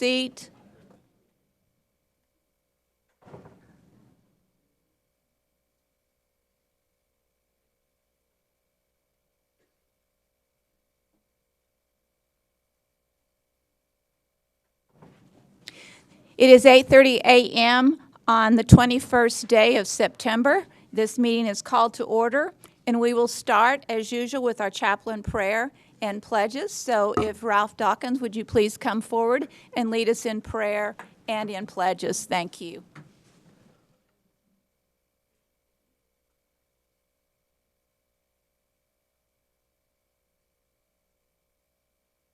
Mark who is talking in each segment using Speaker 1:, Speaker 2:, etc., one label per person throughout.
Speaker 1: seat. It is 8:30 a.m. on the 21st day of September. This meeting is called to order, and we will start, as usual, with our chaplain prayer and pledges. So if Ralph Dawkins, would you please come forward and lead us in prayer and in pledges? Thank you.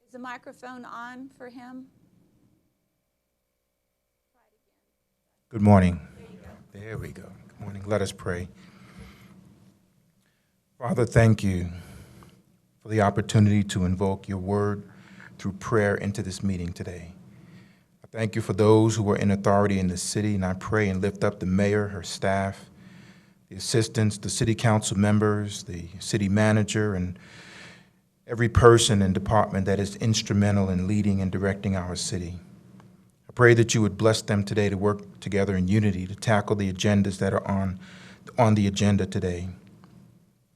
Speaker 1: Is the microphone on for him?
Speaker 2: Good morning. There we go. Good morning. Let us pray. Father, thank you for the opportunity to invoke your word through prayer into this meeting today. I thank you for those who are in authority in the city, and I pray and lift up the mayor, her staff, the assistants, the city council members, the city manager, and every person and department that is instrumental in leading and directing our city. I pray that you would bless them today to work together in unity to tackle the agendas that are on the agenda today.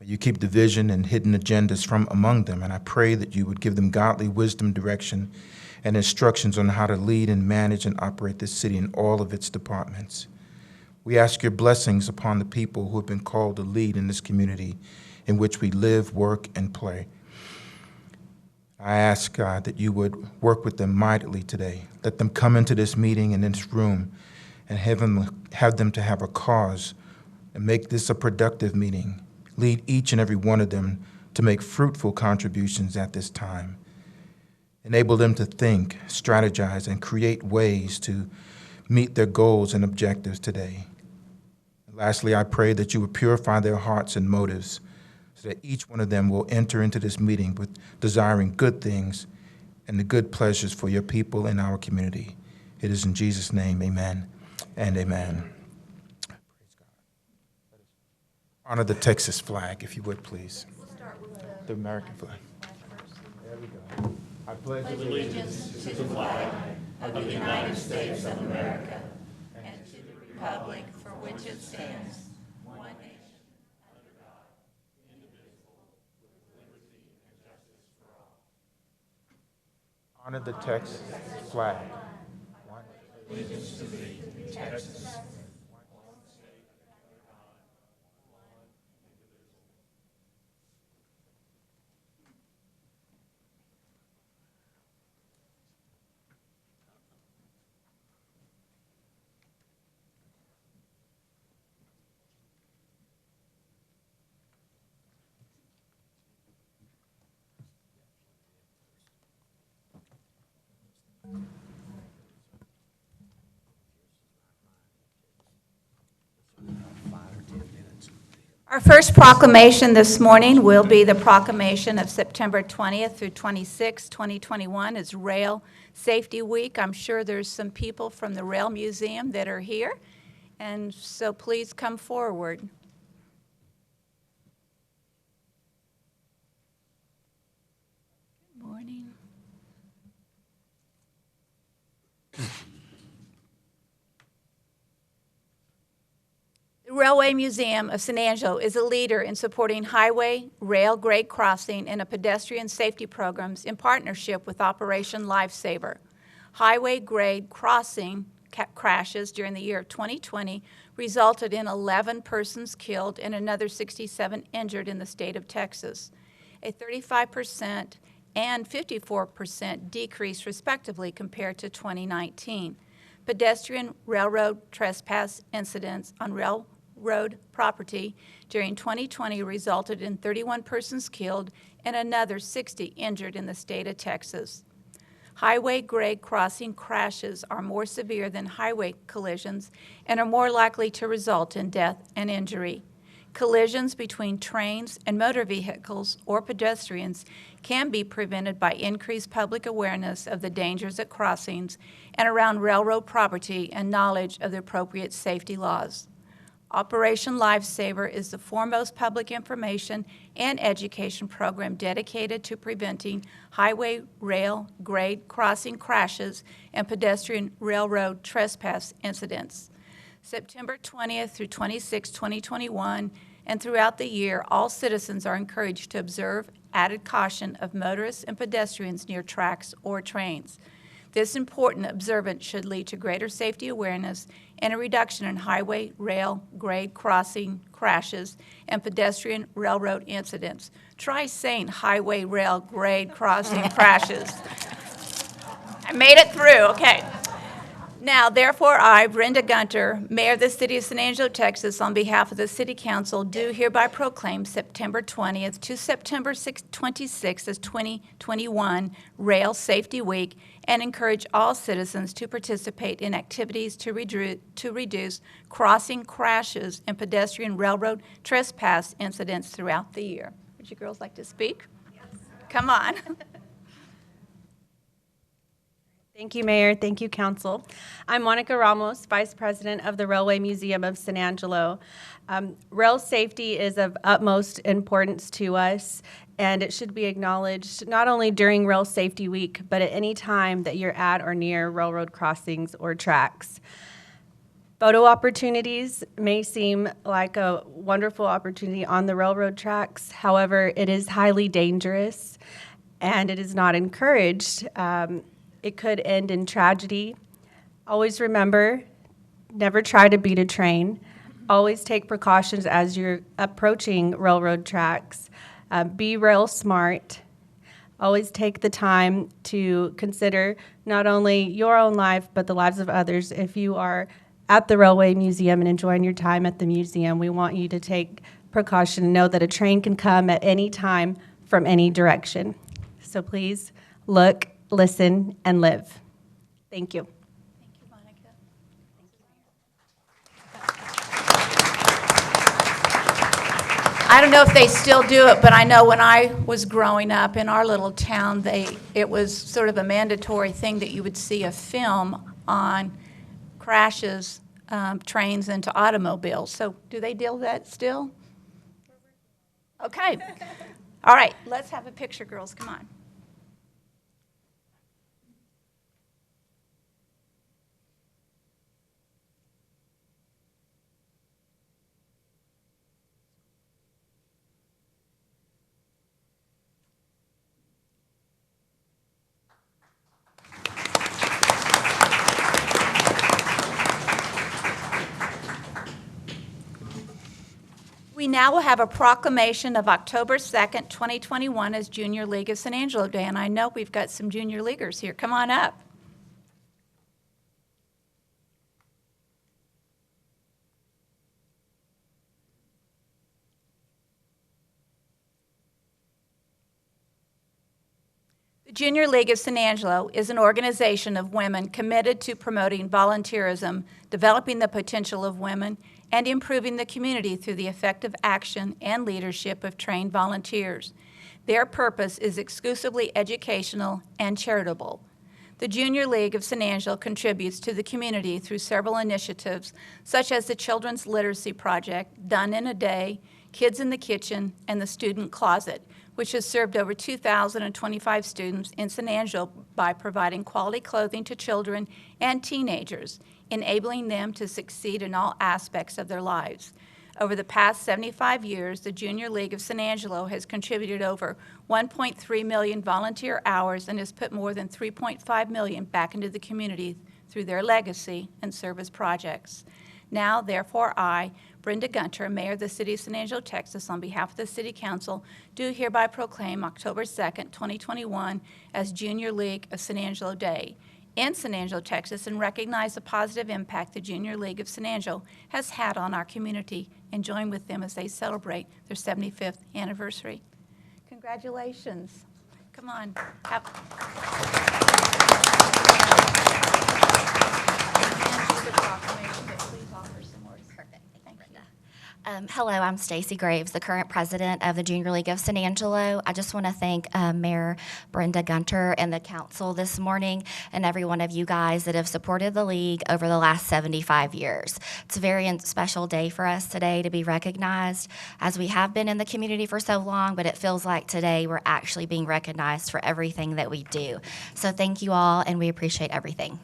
Speaker 2: May you keep division and hidden agendas from among them, and I pray that you would give them godly wisdom, direction, and instructions on how to lead and manage and operate this city in all of its departments. We ask your blessings upon the people who have been called to lead in this community in which we live, work, and play. I ask, God, that you would work with them mightily today. Let them come into this meeting and in this room and have them to have a cause and make this a productive meeting. Lead each and every one of them to make fruitful contributions at this time. Enable them to think, strategize, and create ways to meet their goals and objectives today. And lastly, I pray that you would purify their hearts and motives so that each one of them will enter into this meeting with desiring good things and the good pleasures for your people in our community. It is in Jesus' name, amen and amen. Praise God. Honor the Texas flag, if you would, please.
Speaker 1: We'll start with
Speaker 2: The American flag. There we go. I pledge
Speaker 1: allegiance to the flag of the United States of America and to the republic for which it stands, one nation, under God, indivisible, with liberty and justice for all.
Speaker 2: honor the Texas flag. One.
Speaker 1: Allegiance to thee, Texas. Our first proclamation this morning will be the proclamation of September 20th through 26th, 2021 is Rail Safety Week. I'm sure there's some people from the Rail Museum that are here, and so please come forward. Good morning. The Railway Museum of San Angelo is a leader in supporting highway, rail grade crossing, and pedestrian safety programs in partnership with Operation Lifesaver. Highway grade crossing crashes during the year of 2020 resulted in 11 persons killed and another 67 injured in the state of Texas, a 35% and 54% decrease respectively compared to 2019. Pedestrian railroad trespass incidents on railroad property during 2020 resulted in 31 persons killed and another 60 injured in the state of Texas. Highway grade crossing crashes are more severe than highway collisions and are more likely to result in death and injury. Collisions between trains and motor vehicles or pedestrians can be prevented by increased public awareness of the dangers at crossings and around railroad property and knowledge of the appropriate safety laws. Operation Lifesaver is the foremost public information and education program dedicated to preventing highway, rail, grade crossing crashes and pedestrian railroad trespass incidents. September 20th through 26, 2021, and throughout the year, all citizens are encouraged to observe added caution of motorists and pedestrians near tracks or trains. This important observance should lead to greater safety awareness and a reduction in highway, rail, grade crossing crashes and pedestrian railroad incidents. Try saying highway, rail, grade crossing crashes. I made it through, okay. Now, therefore, I, Brenda Gunter, Mayor of the City of San Angelo, Texas, on behalf of the City Council, do hereby proclaim September 20th to September 26th as 2021 Rail Safety Week and encourage all citizens to participate in activities to reduce crossing crashes and pedestrian railroad trespass incidents throughout the year. Would you girls like to speak? Yes. Come on.
Speaker 3: Thank you, Mayor. Thank you, Council. I'm Monica Ramos, Vice President of the Railway Museum of San Angelo. Rail safety is of utmost importance to us, and it should be acknowledged not only during Rail Safety Week, but at any time that you're at or near railroad crossings or tracks. Photo opportunities may seem like a wonderful opportunity on the railroad tracks. However, it is highly dangerous, and it is not encouraged. It could end in tragedy. Always remember, never try to beat a train. Always take precautions as you're approaching railroad tracks. Be rail smart. Always take the time to consider not only your own life, but the lives of others. If you are at the Railway Museum and enjoying your time at the museum, we want you to take precaution and know that a train can come at any time from any direction. So please look, listen, and live. Thank you.
Speaker 1: Thank you, Monica. I don't know if they still do it, but I know when I was growing up in our little town, it was sort of a mandatory thing that you would see a film on crashes, trains into automobiles. So do they do that still? Okay. All right, let's have a picture, girls. Come on. We now will have a proclamation of October 2nd, 2021 as Junior League of San Angelo Day, and I know we've got some junior leaguers here. Come on up. The Junior League of San Angelo is an organization of women committed to promoting volunteerism, developing the potential of women, and improving the community through the effective action and leadership of trained volunteers. Their purpose is exclusively educational and charitable. The Junior League of San Angelo contributes to the community through several initiatives, such as the Children's Literacy Project, Done in a Day, Kids in the Kitchen, and the Student Closet, which has served over 2,025 students in San Angelo by providing quality clothing to children and teenagers, enabling them to succeed in all aspects of their lives. Over the past 75 years, the Junior League of San Angelo has contributed over 1.3 million volunteer hours and has put more than 3.5 million back into the community through their legacy and service projects. Now, therefore, I, Brenda Gunter, Mayor of the City of San Angelo, Texas, on behalf of the City Council, do hereby proclaim October 2nd, 2021 as Junior League of San Angelo Day in San Angelo, Texas, and recognize the positive impact the Junior League of San Angelo has had on our community and join with them as they celebrate their 75th anniversary. Congratulations. Come on. Proclamation, but please offer some words.
Speaker 4: Perfect. Thank you,
Speaker 1: Thank you.
Speaker 4: Brenda. Hello, I'm Stacey Graves, the current president of the Junior League of San Angelo. I just want to thank Mayor Brenda Gunter and the council this morning and every one of you guys that have supported the league over the last 75 years. It's a very special day for us today to be recognized, as we have been in the community for so long, but it feels like today we're actually being recognized for everything that we do. So thank you all, and we appreciate everything.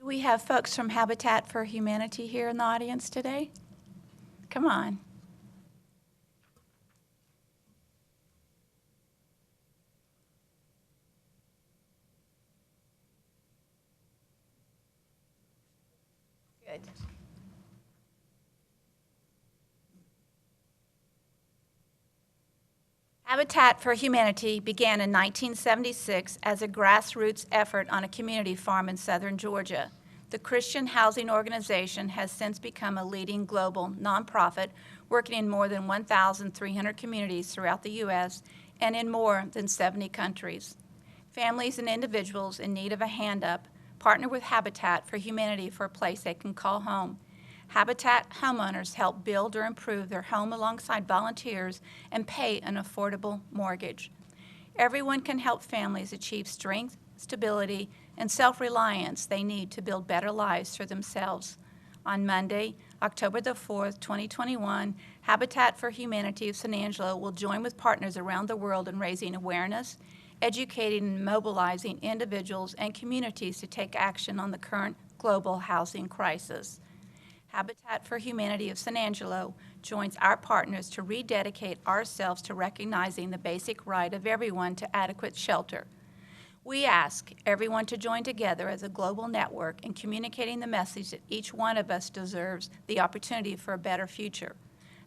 Speaker 1: Do we have folks from Habitat for Humanity here in the audience today? Come on. Good. Habitat for Humanity began in 1976 as a grassroots effort on a community farm in southern Georgia. The Christian housing organization has since become a leading global nonprofit working in more than 1,300 communities throughout the U.S. and in more than 70 countries. Families and individuals in need of a hand up partner with Habitat for Humanity for a place they can call home. Habitat homeowners help build or improve their home alongside volunteers and pay an affordable mortgage. Everyone can help families achieve strength, stability, and self-reliance they need to build better lives for themselves. On Monday, October the 4th, 2021, Habitat for Humanity of San Angelo will join with partners around the world in raising awareness, educating and mobilizing individuals and communities to take action on the current global housing crisis. Habitat for Humanity of San Angelo joins our partners to rededicate ourselves to recognizing the basic right of everyone to adequate shelter. We ask everyone to join together as a global network in communicating the message that each one of us deserves the opportunity for a better future.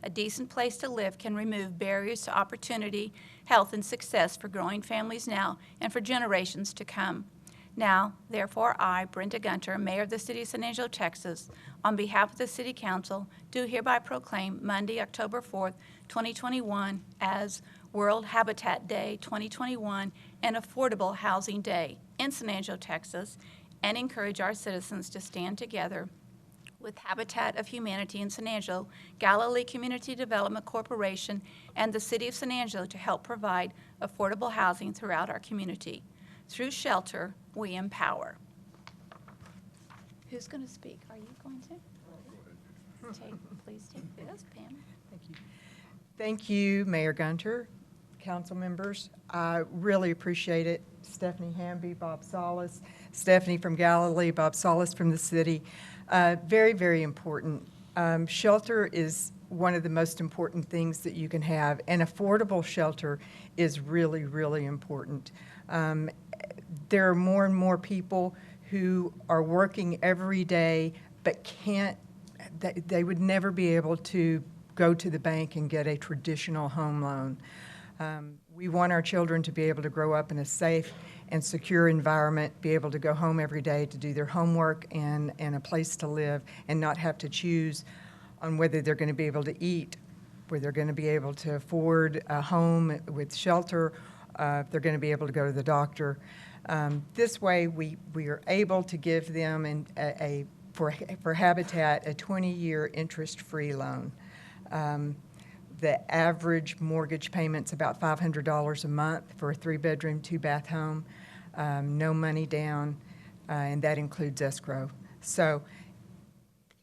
Speaker 1: A decent place to live can remove barriers to opportunity, health, and success for growing families now and for generations to come. Now, therefore, I, Brenda Gunter, Mayor of the City of San Angelo, Texas, on behalf of the City Council, do hereby proclaim Monday, October 4th, 2021 as World Habitat Day 2021 and Affordable Housing Day in San Angelo, Texas, and encourage our citizens to stand together with Habitat of Humanity in San Angelo, Galilee Community Development Corporation, and the City of San Angelo to help provide affordable housing throughout our community. Through shelter, we empower. Who's going to speak? Are you going to? Please take this, Pam.
Speaker 5: Thank you. Thank you, Mayor Gunter, council members. I really appreciate it. Stephanie Hamby, Bob Solis, Stephanie from Galilee, Bob Solis from the city. Very, very important. Shelter is one of the most important things that you can have, and affordable shelter is really, really important. There are more and more people who are working every day but can't, they would never be able to go to the bank and get a traditional home loan. We want our children to be able to grow up in a safe and secure environment, be able to go home every day to do their homework and a place to live, and not have to choose on whether they're going to be able to eat, whether they're going to be able to afford a home with shelter, if they're going to be able to go to the doctor. This way, we are able to give them for Habitat a 20-year interest-free loan. The average mortgage payment's about $500 a month for a 3-bedroom, 2-bath home, no money down, and that includes escrow. So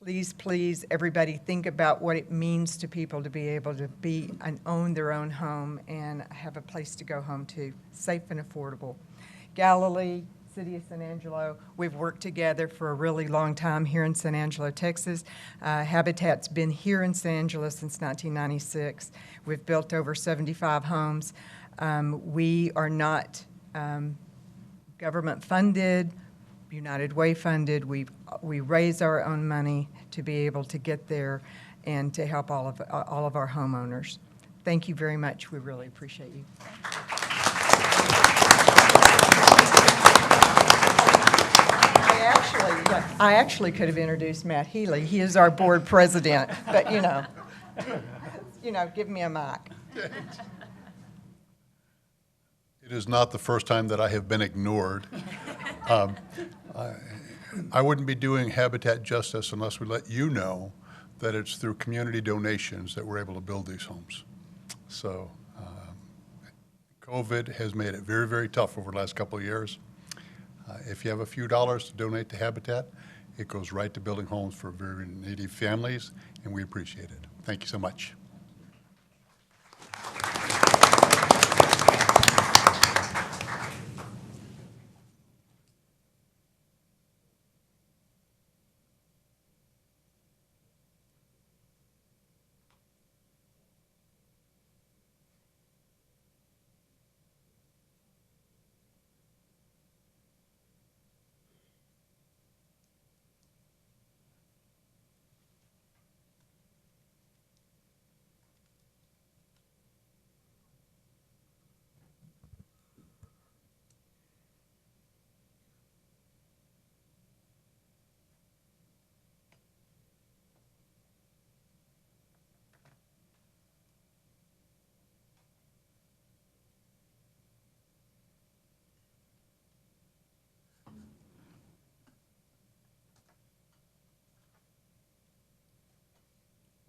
Speaker 5: please, please, everybody think about what it means to people to be able to be and own their own home and have a place to go home to, safe and affordable. Galilee, City of San Angelo, we've worked together for a really long time here in San Angelo, Texas. Habitat's been here in San Angelo since 1996. We've built over 75 homes. We are not government funded United Way funded. We raise our own money to be able to get there and to help all of our homeowners. Thank you very much. We really appreciate you. I actually could have introduced Matt Healy. He is our board president, but give me a mic.
Speaker 6: It is not the first time that I have been ignored. I wouldn't be doing Habitat justice unless we let you know that it's through community donations that we're able to build these homes. So COVID has made it very, very tough over the last couple of years. If you have a few dollars to donate to Habitat, it goes right to building homes for very needy families, and we appreciate it. Thank you so much.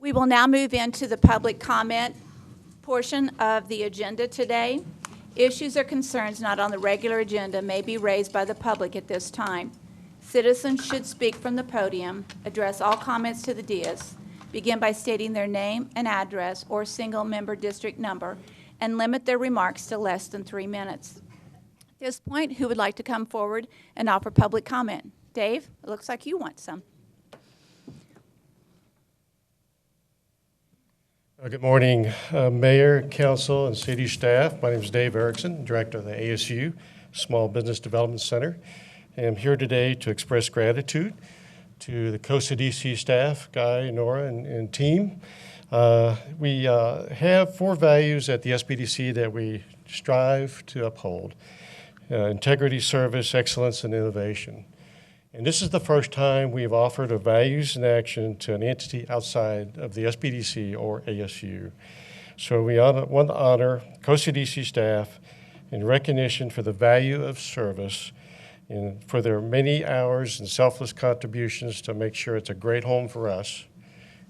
Speaker 1: We will now move into the public comment portion of the agenda today. Issues or concerns not on the regular agenda may be raised by the public at this time. Citizens should speak from the podium, address all comments to the dais, begin by stating their name and address or single-member district number, and limit their remarks to less than 3 minutes. At this point, who would like to come forward and offer public comment? Dave, it looks like you want some.
Speaker 7: Good morning, Mayor, Council, and City staff. My name is Dave Erickson, Director of the ASU Small Business Development Center. I'm here today to express gratitude to the Costa DC staff, Guy, Nora, and team. We have 4 values at the SBDC that we strive to uphold: integrity, service, excellence, and innovation. And this is the first time we've offered a values in action to an entity outside of the SBDC or ASU. So we want to honor Costa DC staff in recognition for the value of service and for their many hours and selfless contributions to make sure it's a great home for us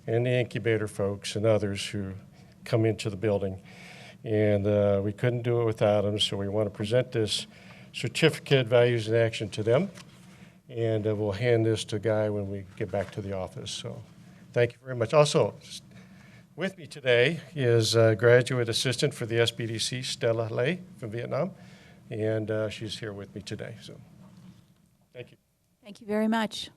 Speaker 7: and the incubator folks and others who come into the building. And we couldn't do it without them, so we want to present this certificate, values in action, to them. And we'll hand this to Guy when we get back to the office. So thank you very much. Also, with me today is a graduate assistant for the SBDC, Stella Lay from Vietnam, and she's here with me today. So thank you.
Speaker 1: Thank you very much.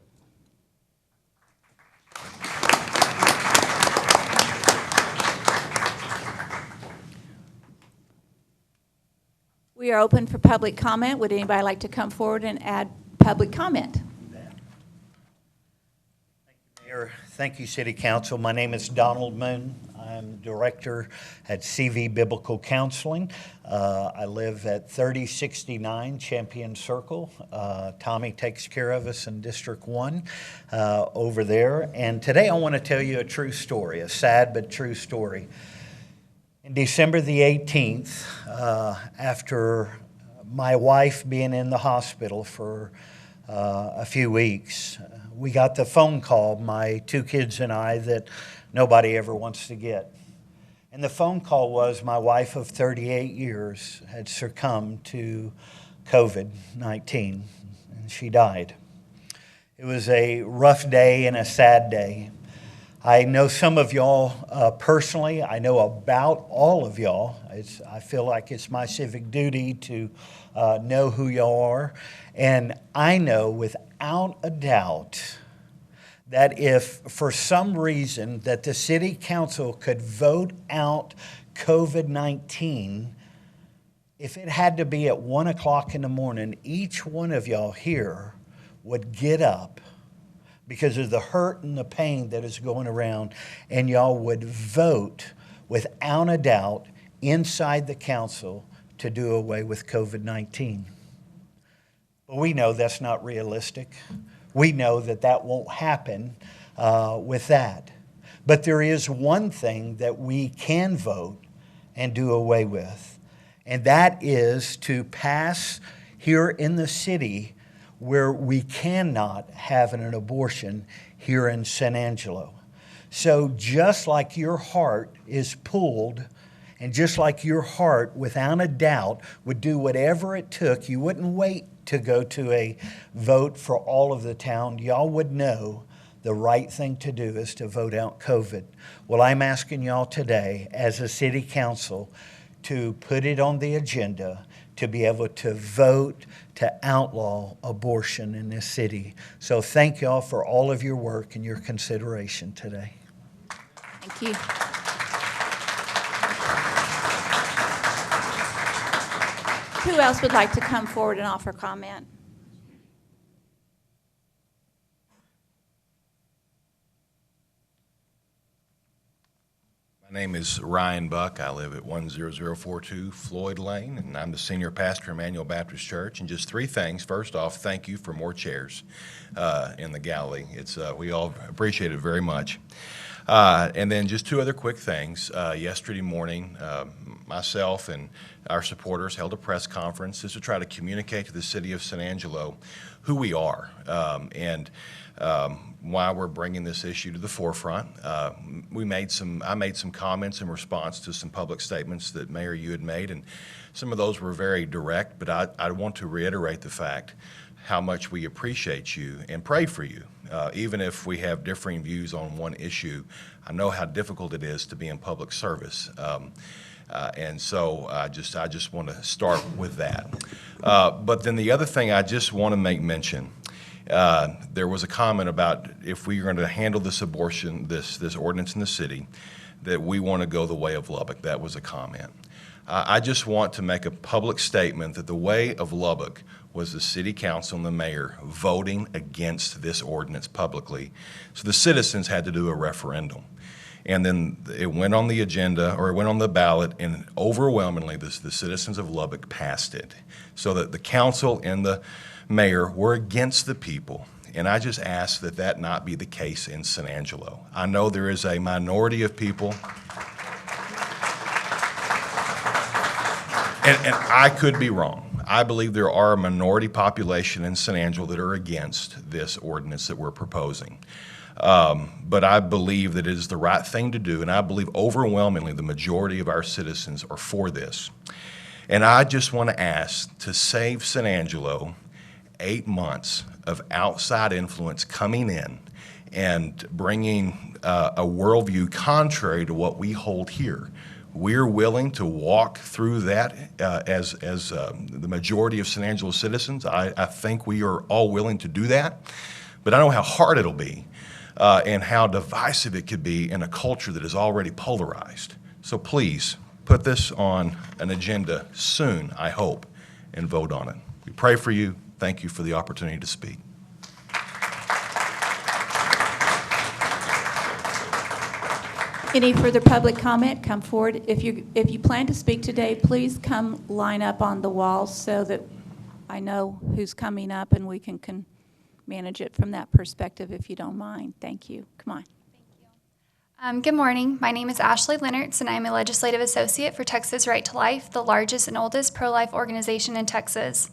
Speaker 1: We are open for public comment. Would anybody like to come forward and add public comment?
Speaker 8: Thank you, Mayor. Thank you, City Council. My name is Donald Moon. I'm Director at CV Biblical Counseling. I live at 3069 Champion Circle. Tommy takes care of us in District 1 over there. And today I want to tell you a true story, a sad but true story. In December the 18th, after my wife being in the hospital for a few weeks, we got the phone call, my 2 kids and I, that nobody ever wants to get. And the phone call was my wife of 38 years had succumbed to COVID-19, and she died. It was a rough day and a sad day. I know some of y'all personally. I know about all of y'all. I feel like it's my civic duty to know who y'all are. And I know without a doubt that if for some reason that the City Council could vote out COVID-19, if it had to be at 1 o'clock in the morning, each one of y'all here would get up because of the hurt and the pain that is going around, and y'all would vote without a doubt inside the council to do away with COVID-19. But we know that's not realistic. We know that that won't happen with that. But there is one thing that we can vote and do away with, and that is to pass here in the city where we cannot have an abortion here in San Angelo. So just like your heart is pulled, and just like your heart, without a doubt, would do whatever it took, you wouldn't wait to go to a vote for all of the town. Y'all would know the right thing to do is to vote out COVID. Well, I'm asking y'all today, as a city council, to put it on the agenda to be able to vote to outlaw abortion in this city. So thank y'all for all of your work and your consideration today.
Speaker 1: Thank you. Who else would like to come forward and offer comment?
Speaker 9: My name is Ryan Buck. I live at 10042 Floyd Lane, and I'm the senior pastor of Emmanuel Baptist Church. And just three things. First off, thank you for more chairs in the gallery. We all appreciate it very much. And then just two other quick things. Yesterday morning, myself and our supporters held a press conference just to try to communicate to the city of San Angelo who we are and why we're bringing this issue to the forefront. I made some comments in response to some public statements that, Mayor, you had made, and some of those were very direct, but I want to reiterate the fact how much we appreciate you and pray for you. Even if we have differing views on one issue, I know how difficult it is to be in public service. And so I just want to start with that. But then the other thing I just want to make mention, there was a comment about if we are going to handle this abortion, this ordinance in the city, that we want to go the way of Lubbock. That was a comment. I just want to make a public statement that the way of Lubbock was the city council and the mayor voting against this ordinance publicly. So the citizens had to do a referendum. And then it went on the agenda, or it went on the ballot, and overwhelmingly the citizens of Lubbock passed it. So that the council and the mayor were against the people. And I just ask that that not be the case in San Angelo. I know there is a minority of people, and I could be wrong. I believe there are a minority population in San Angelo that are against this ordinance that we're proposing. But I believe that it is the right thing to do, and I believe overwhelmingly the majority of our citizens are for this. And I just want to ask to save San Angelo 8 months of outside influence coming in and bringing a worldview contrary to what we hold here. We're willing to walk through that as the majority of San Angelo citizens. I think we are all willing to do that, but I know how hard it'll be and how divisive it could be in a culture that is already polarized. So please, put this on an agenda soon, I hope, and vote on it. We pray for you. Thank you for the opportunity to speak.
Speaker 1: Any further public comment? Come forward. If you plan to speak today, please come line up on the wall so that I know who's coming up and we can manage it from that perspective, if you don't mind. Thank you. Come on.
Speaker 10: Good morning. My name is Ashley Lennertz, and I'm a legislative associate for Texas Right to Life, the largest and oldest pro-life organization in Texas.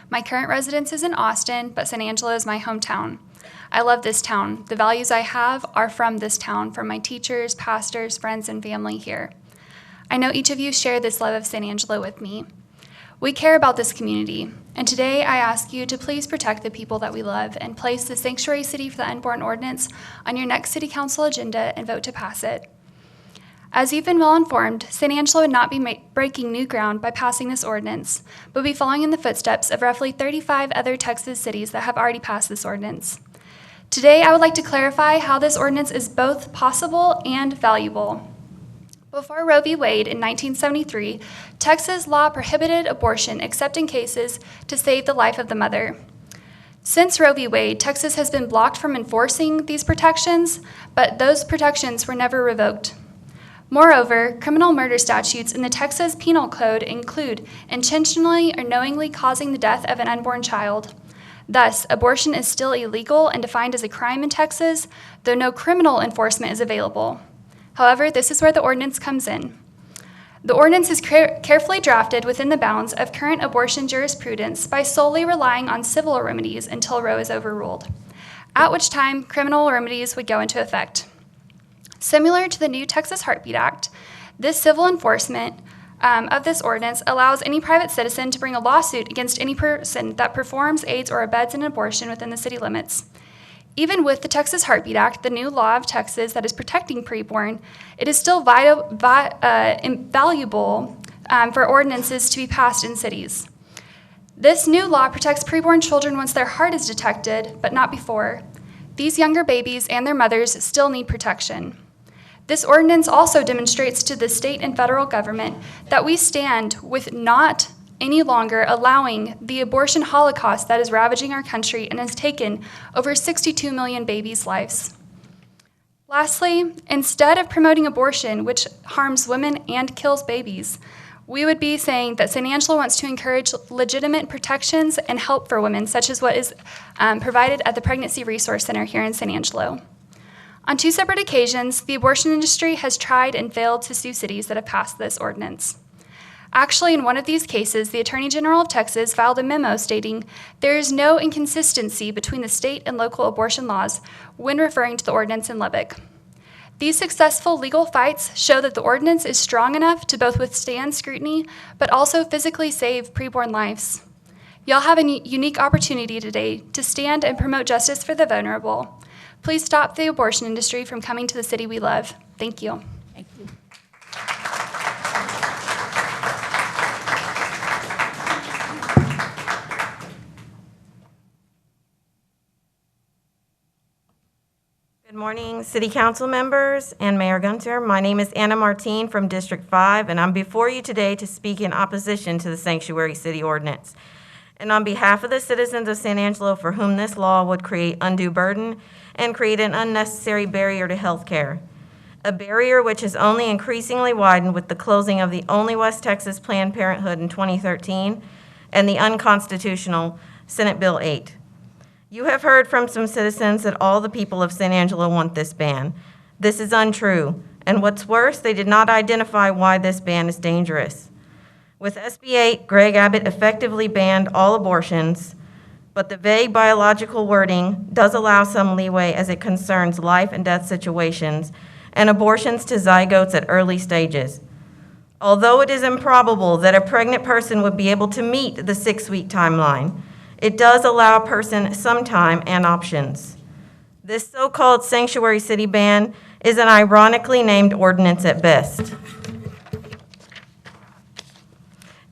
Speaker 10: My current residence is in Austin, but San Angelo is my hometown. I love this town. The values I have are from this town, from my teachers, pastors, friends, and family here. I know each of you share this love of San Angelo with me. We care about this community, and today I ask you to please protect the people that we love and place the Sanctuary City for the Unborn Ordinance on your next City Council agenda and vote to pass it. As you've been well informed, San Angelo would not be breaking new ground by passing this ordinance, but be following in the footsteps of roughly 35 other Texas cities that have already passed this ordinance. Today, I would like to clarify how this ordinance is both possible and valuable. Before Roe v. Wade in 1973, Texas law prohibited abortion except in cases to save the life of the mother. Since Roe v. Wade, Texas has been blocked from enforcing these protections, but those protections were never revoked. Moreover, criminal murder statutes in the Texas Penal Code include intentionally or knowingly causing the death of an unborn child. Thus, abortion is still illegal and defined as a crime in Texas, though no criminal enforcement is available. However, this is where the ordinance comes in. The ordinance is carefully drafted within the bounds of current abortion jurisprudence by solely relying on civil remedies until Roe is overruled, at which time criminal remedies would go into effect. Similar to the new Texas Heartbeat Act, this civil enforcement of this ordinance allows any private citizen to bring a lawsuit against any person that performs, aids, or abets an abortion within the city limits. Even with the Texas Heartbeat Act, the new law of Texas that is protecting preborn, it is still invaluable for ordinances to be passed in cities. This new law protects preborn children once their heart is detected, but not before. These younger babies and their mothers still need protection. This ordinance also demonstrates to the state and federal government that we stand with not any longer allowing the abortion holocaust that is ravaging our country and has taken over 62 million babies' lives. Lastly, instead of promoting abortion, which harms women and kills babies, we would be saying that San Angelo wants to encourage legitimate protections and help for women, such as what is provided at the Pregnancy Resource Center here in San Angelo. On 2 separate occasions, the abortion industry has tried and failed to sue cities that have passed this ordinance. Actually, in one of these cases, the Attorney General of Texas filed a memo stating there is no inconsistency between the state and local abortion laws when referring to the ordinance in Lubbock. These successful legal fights show that the ordinance is strong enough to both withstand scrutiny, but also physically save preborn lives. Y'all have a unique opportunity today to stand and promote justice for the vulnerable. Please stop the abortion industry from coming to the city we love. Thank you.
Speaker 1: Thank you.
Speaker 11: Good morning, City Council members and Mayor Gunter. My name is Anna Martine from District 5, and I'm before you today to speak in opposition to the Sanctuary City Ordinance. And on behalf of the citizens of San Angelo for whom this law would create undue burden and create an unnecessary barrier to health care, a barrier which has only increasingly widened with the closing of the only West Texas Planned Parenthood in 2013 and the unconstitutional Senate Bill 8. You have heard from some citizens that all the people of San Angelo want this ban. This is untrue, and what's worse, they did not identify why this ban is dangerous. With SB 8, Greg Abbott effectively banned all abortions, but the vague biological wording does allow some leeway as it concerns life and death situations and abortions to zygotes at early stages. Although it is improbable that a pregnant person would be able to meet the 6-week timeline, it does allow a person some time and options. This so-called sanctuary city ban is an ironically named ordinance at best.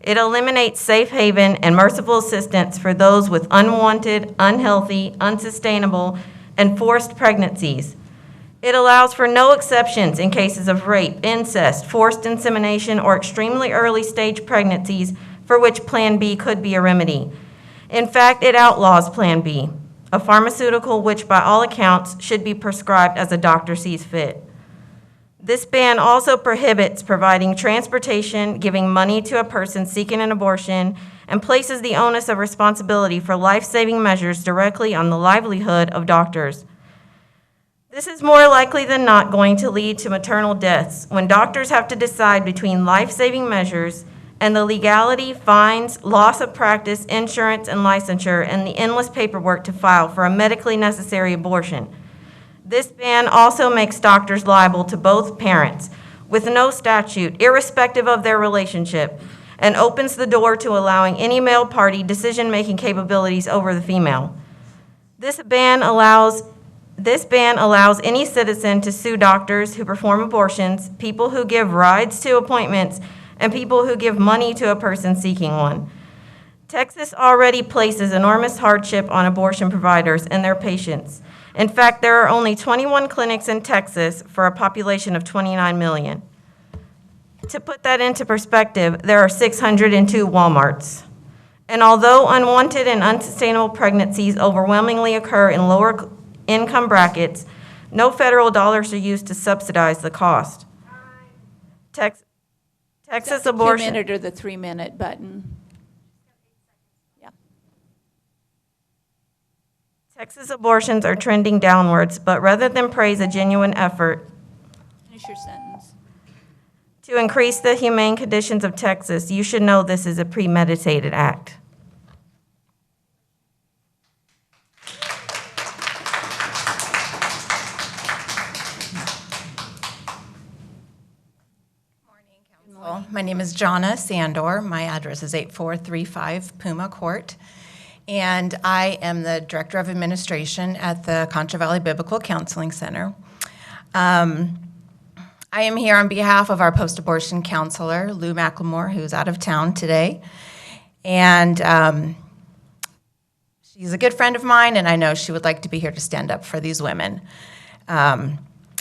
Speaker 11: It eliminates safe haven and merciful assistance for those with unwanted, unhealthy, unsustainable, and forced pregnancies. It allows for no exceptions in cases of rape, incest, forced insemination, or extremely early stage pregnancies for which Plan B could be a remedy. In fact, it outlaws Plan B, a pharmaceutical which by all accounts should be prescribed as a doctor sees fit. This ban also prohibits providing transportation, giving money to a person seeking an abortion, and places the onus of responsibility for life-saving measures directly on the livelihood of doctors. This is more likely than not going to lead to maternal deaths when doctors have to decide between life-saving measures and the legality, fines, loss of practice, insurance, and licensure, and the endless paperwork to file for a medically necessary abortion. This ban also makes doctors liable to both parents with no statute, irrespective of their relationship, and opens the door to allowing any male party decision-making capabilities over the female. This ban allows any citizen to sue doctors who perform abortions, people who give rides to appointments, and people who give money to a person seeking one. Texas already places enormous hardship on abortion providers and their patients. In fact, there are only 21 clinics in Texas for a population of 29 million. To put that into perspective, there are 602 Walmarts. And although unwanted and unsustainable pregnancies overwhelmingly occur in lower income brackets, no federal dollars are used to subsidize the cost. Texas
Speaker 1: The
Speaker 11: abortion.
Speaker 1: 2-minute or the 3-minute button. Yeah.
Speaker 11: Texas abortions are trending downwards, but rather than praise a genuine effort
Speaker 1: Finish your sentence.
Speaker 11: to increase the humane conditions of Texas, you should know this is a premeditated act.
Speaker 12: My name is Jonna Sandor. My address is 8435 Puma Court. And I am the Director of Administration at the Concho Valley Biblical Counseling Center. I am here on behalf of our post-abortion counselor, Lou McLemore, who's out of town today. And she's a good friend of mine, and I know she would like to be here to stand up for these women.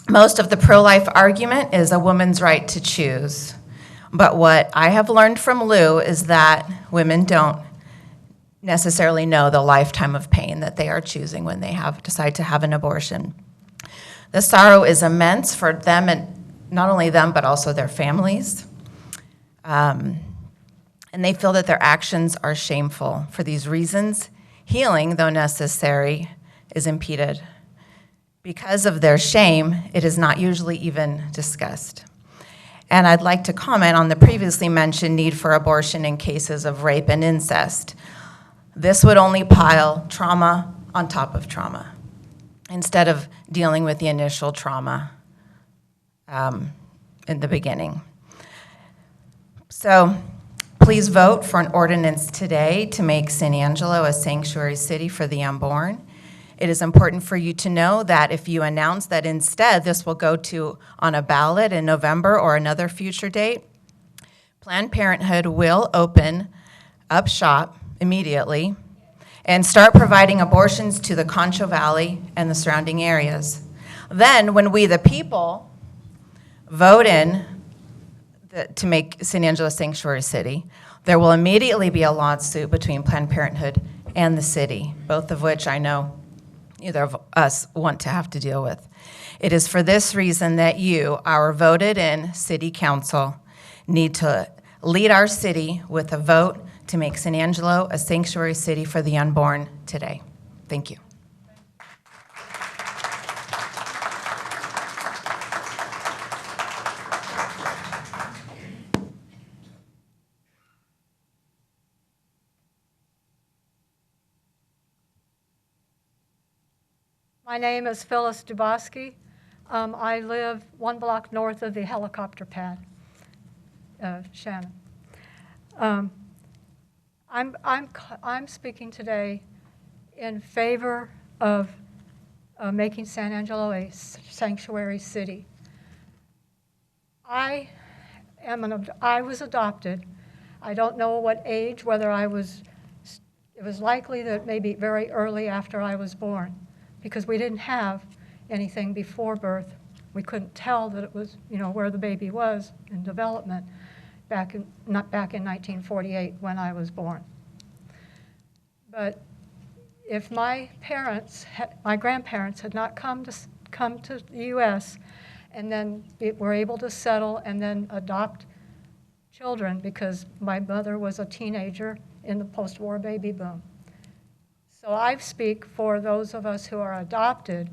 Speaker 12: Most of the pro-life argument is a woman's right to choose. But what I have learned from Lou is that women don't necessarily know the lifetime of pain that they are choosing when they decide to have an abortion. The sorrow is immense for them, and not only them, but also their families. And they feel that their actions are shameful. For these reasons, healing, though necessary, is impeded. Because of their shame, it is not usually even discussed. And I'd like to comment on the previously mentioned need for abortion in cases of rape and incest. This would only pile trauma on top of trauma instead of dealing with the initial trauma in the beginning. So please vote for an ordinance today to make San Angelo a sanctuary city for the unborn. It is important for you to know that if you announce that instead this will go on a ballot in November or another future date, Planned Parenthood will open up shop immediately and start providing abortions to the Concho Valley and the surrounding areas. Then, when we, the people, vote to make San Angelo a sanctuary city, there will immediately be a lawsuit between Planned Parenthood and the city, both of which I know neither of us want to have to deal with. It is for this reason that you, our voted-in city council, need to lead our city with a vote to make San Angelo a sanctuary city for the unborn today. Thank you.
Speaker 13: My name is Phyllis Dubosky. I live 1 block north of the helicopter pad, Shannon. I'm speaking today in favor of making San Angelo a sanctuary city. I was adopted. I don't know what age, whether it was likely that maybe very early after I was born, because we didn't have anything before birth. We couldn't tell that it was, where the baby was in development not back in 1948 when I was born. But if my grandparents had not come to the U.S. and then were able to settle and then adopt children, because my mother was a teenager in the post-war baby boom. So I speak for those of us who are adopted.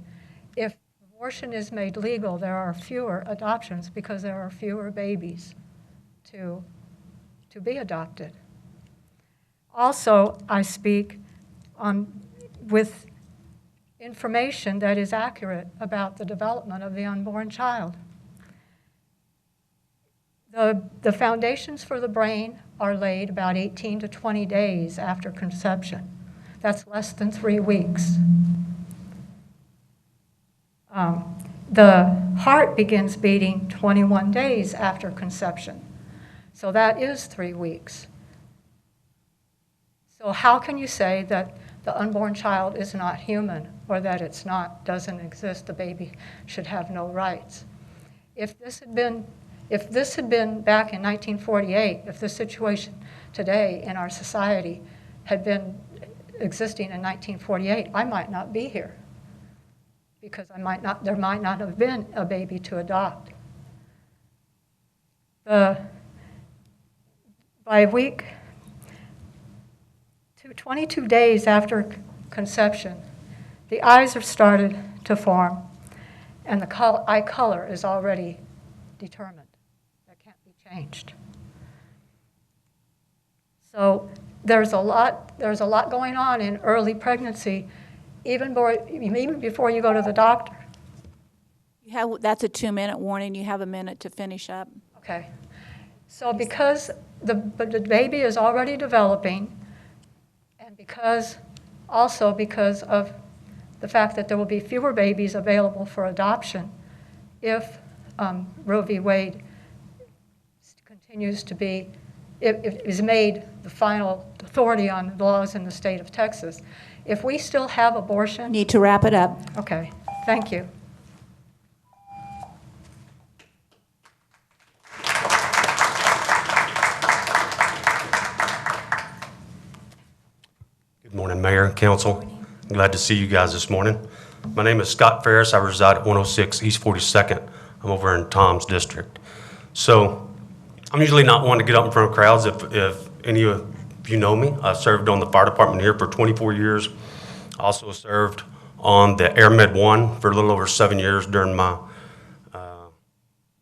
Speaker 13: If abortion is made legal, there are fewer adoptions because there are fewer babies to be adopted. Also, I speak with information that is accurate about the development of the unborn child. The foundations for the brain are laid about 18 to 20 days after conception. That's less than 3 weeks. The heart begins beating 21 days after conception. So that is 3 weeks. So how can you say that the unborn child is not human, or that doesn't exist, the baby should have no rights? If this had been back in 1948, if the situation today in our society had been existing in 1948, I might not be here because there might not have been a baby to adopt. By week 22 days after conception, the eyes have started to form, and the eye color is already determined. That can't be changed. So there's a lot going on in early pregnancy, even before you go to the doctor.
Speaker 1: That's a 2-minute warning. You have a minute to finish up.
Speaker 13: Okay. So because the baby is already developing, and because of the fact that there will be fewer babies available for adoption if Roe v. Wade continues to be, it is made the final authority on laws in the state of Texas. If we still have abortion...
Speaker 1: Need to wrap it up.
Speaker 13: Okay, thank you.
Speaker 14: Good morning, Mayor, Council. Glad to see you guys this morning. My name is Scott Ferris. I reside at 106 East 42nd. I'm over in Tom's district. So I'm usually not one to get up in front of crowds. If any of you know me, I served on the fire department here for 24 years. I also served on the Air Med 1 for a little over 7 years during my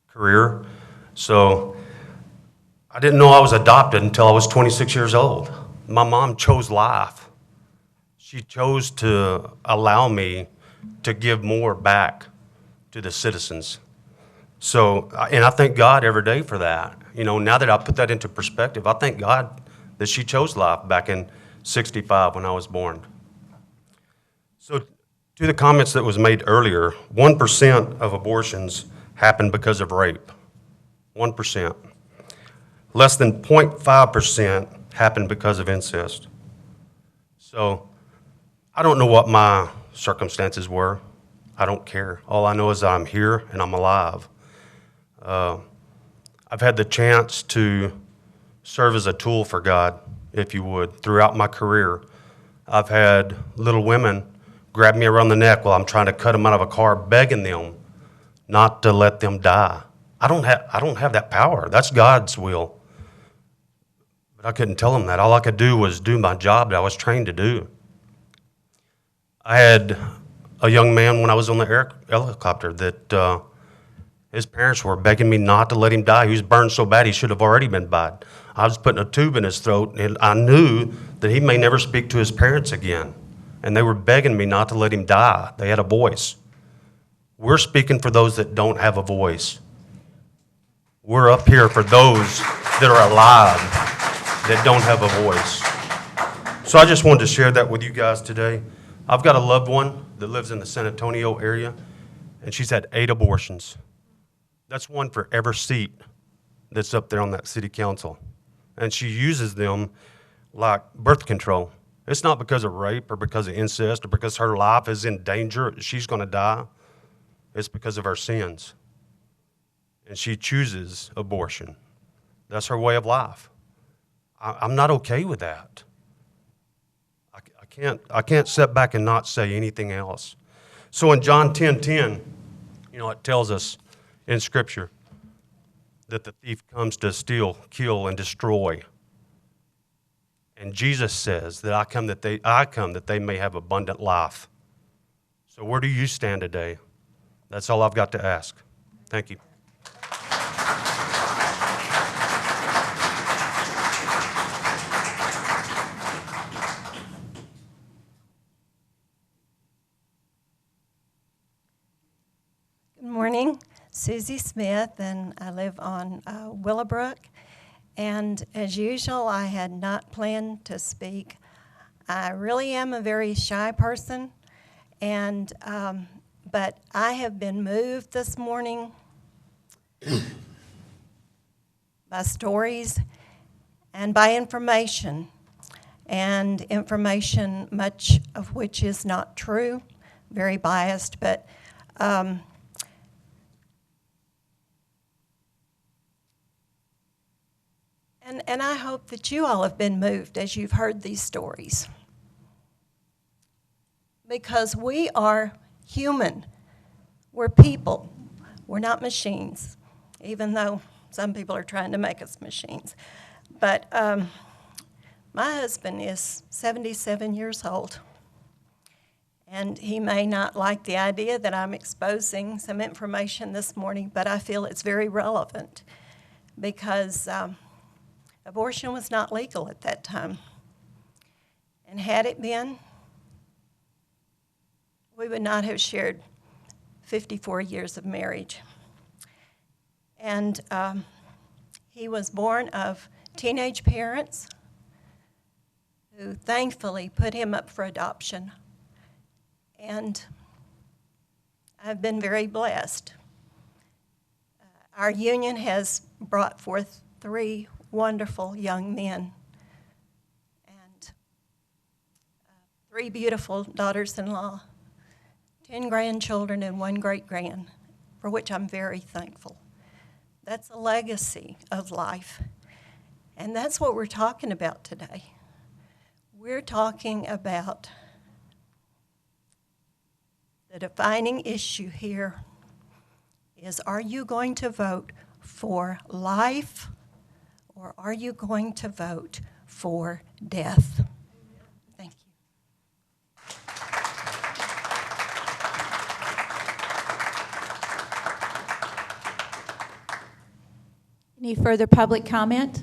Speaker 14: career. So I didn't know I was adopted until I was 26 years old. My mom chose life. She chose to allow me to give more back to the citizens. So, and I thank God every day for that. You know, now that I put that into perspective, I thank God that she chose life back in '65 when I was born. So, to the comments that was made earlier, 1% of abortions happen because of rape. 1%. Less than 0.5% happen because of incest. So, I don't know what my circumstances were. I don't care. All I know is I'm here and I'm alive. I've had the chance to serve as a tool for God, if you would, throughout my career. I've had little women grab me around the neck while I'm trying to cut them out of a car, begging them not to let them die. I don't have that power. That's God's will. But I couldn't tell them that. All I could do was do my job that I was trained to do. I had a young man when I was on the helicopter that his parents were begging me not to let him die. He was burned so bad he should have already been died. I was putting a tube in his throat, and I knew that he may never speak to his parents again. And they were begging me not to let him die. They had a voice. We're speaking for those that don't have a voice. We're up here for those that are alive that don't have a voice. So I just wanted to share that with you guys today. I've got a loved one that lives in the San Antonio area, and she's had 8 abortions. That's one for every seat that's up there on that city council. And she uses them like birth control. It's not because of rape or because of incest or because her life is in danger, she's going to die. It's because of her sins. And she chooses abortion. That's her way of life. I'm not okay with that. I can't sit back and not say anything else. So in John 10:10, you know, it tells us in Scripture that the thief comes to steal, kill, and destroy. And Jesus says that I come that they may have abundant life. So where do you stand today? That's all I've got to ask. Thank you.
Speaker 15: Good morning. Susie Smith, and I live on Willowbrook. And as usual, I had not planned to speak. I really am a very shy person, and but I have been moved this morning by stories and by information, and information much of which is not true, very biased, but And I hope that you all have been moved as you've heard these stories. Because we are human. We're people. We're not machines, even though some people are trying to make us machines. But my husband is 77 years old. And he may not like the idea that I'm exposing some information this morning, but I feel it's very relevant because abortion was not legal at that time. And had it been, we would not have shared 54 years of marriage. And he was born of teenage parents who thankfully put him up for adoption. And I've been very blessed. Our union has brought forth 3 wonderful young men and 3 beautiful daughters-in-law, 10 grandchildren, and 1 great-grand, for which I'm very thankful. That's a legacy of life. And that's what we're talking about today. We're talking about the defining issue here is, are you going to vote for life or are you going to vote for death? Thank you.
Speaker 1: Any further public comment?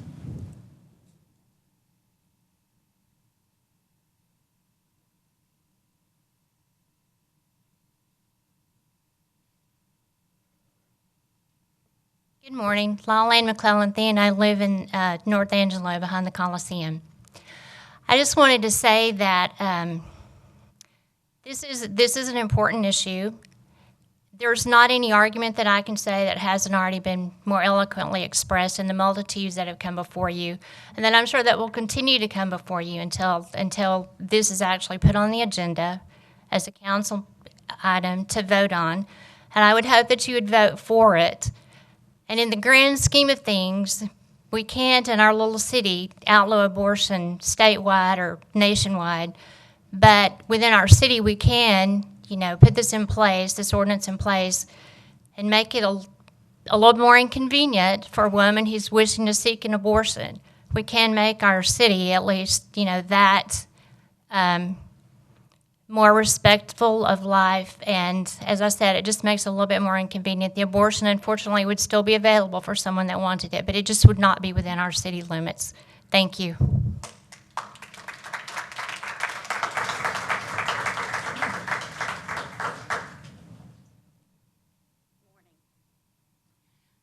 Speaker 16: Good morning. Lawlene McClellan, and I live in North Angelo behind the Coliseum. I just wanted to say that this is an important issue. There's not any argument that I can say that hasn't already been more eloquently expressed in the multitudes that have come before you, and that I'm sure that will continue to come before you until this is actually put on the agenda as a council item to vote on. And I would hope that you would vote for it. And in the grand scheme of things, we can't in our little city outlaw abortion statewide or nationwide, but within our city we can, put this in place, this ordinance in place, and make it a little more inconvenient for a woman who's wishing to seek an abortion. We can make our city at least, that more respectful of life, and as I said, it just makes it a little bit more inconvenient. The abortion, unfortunately, would still be available for someone that wanted it, but it just would not be within our city limits. Thank you.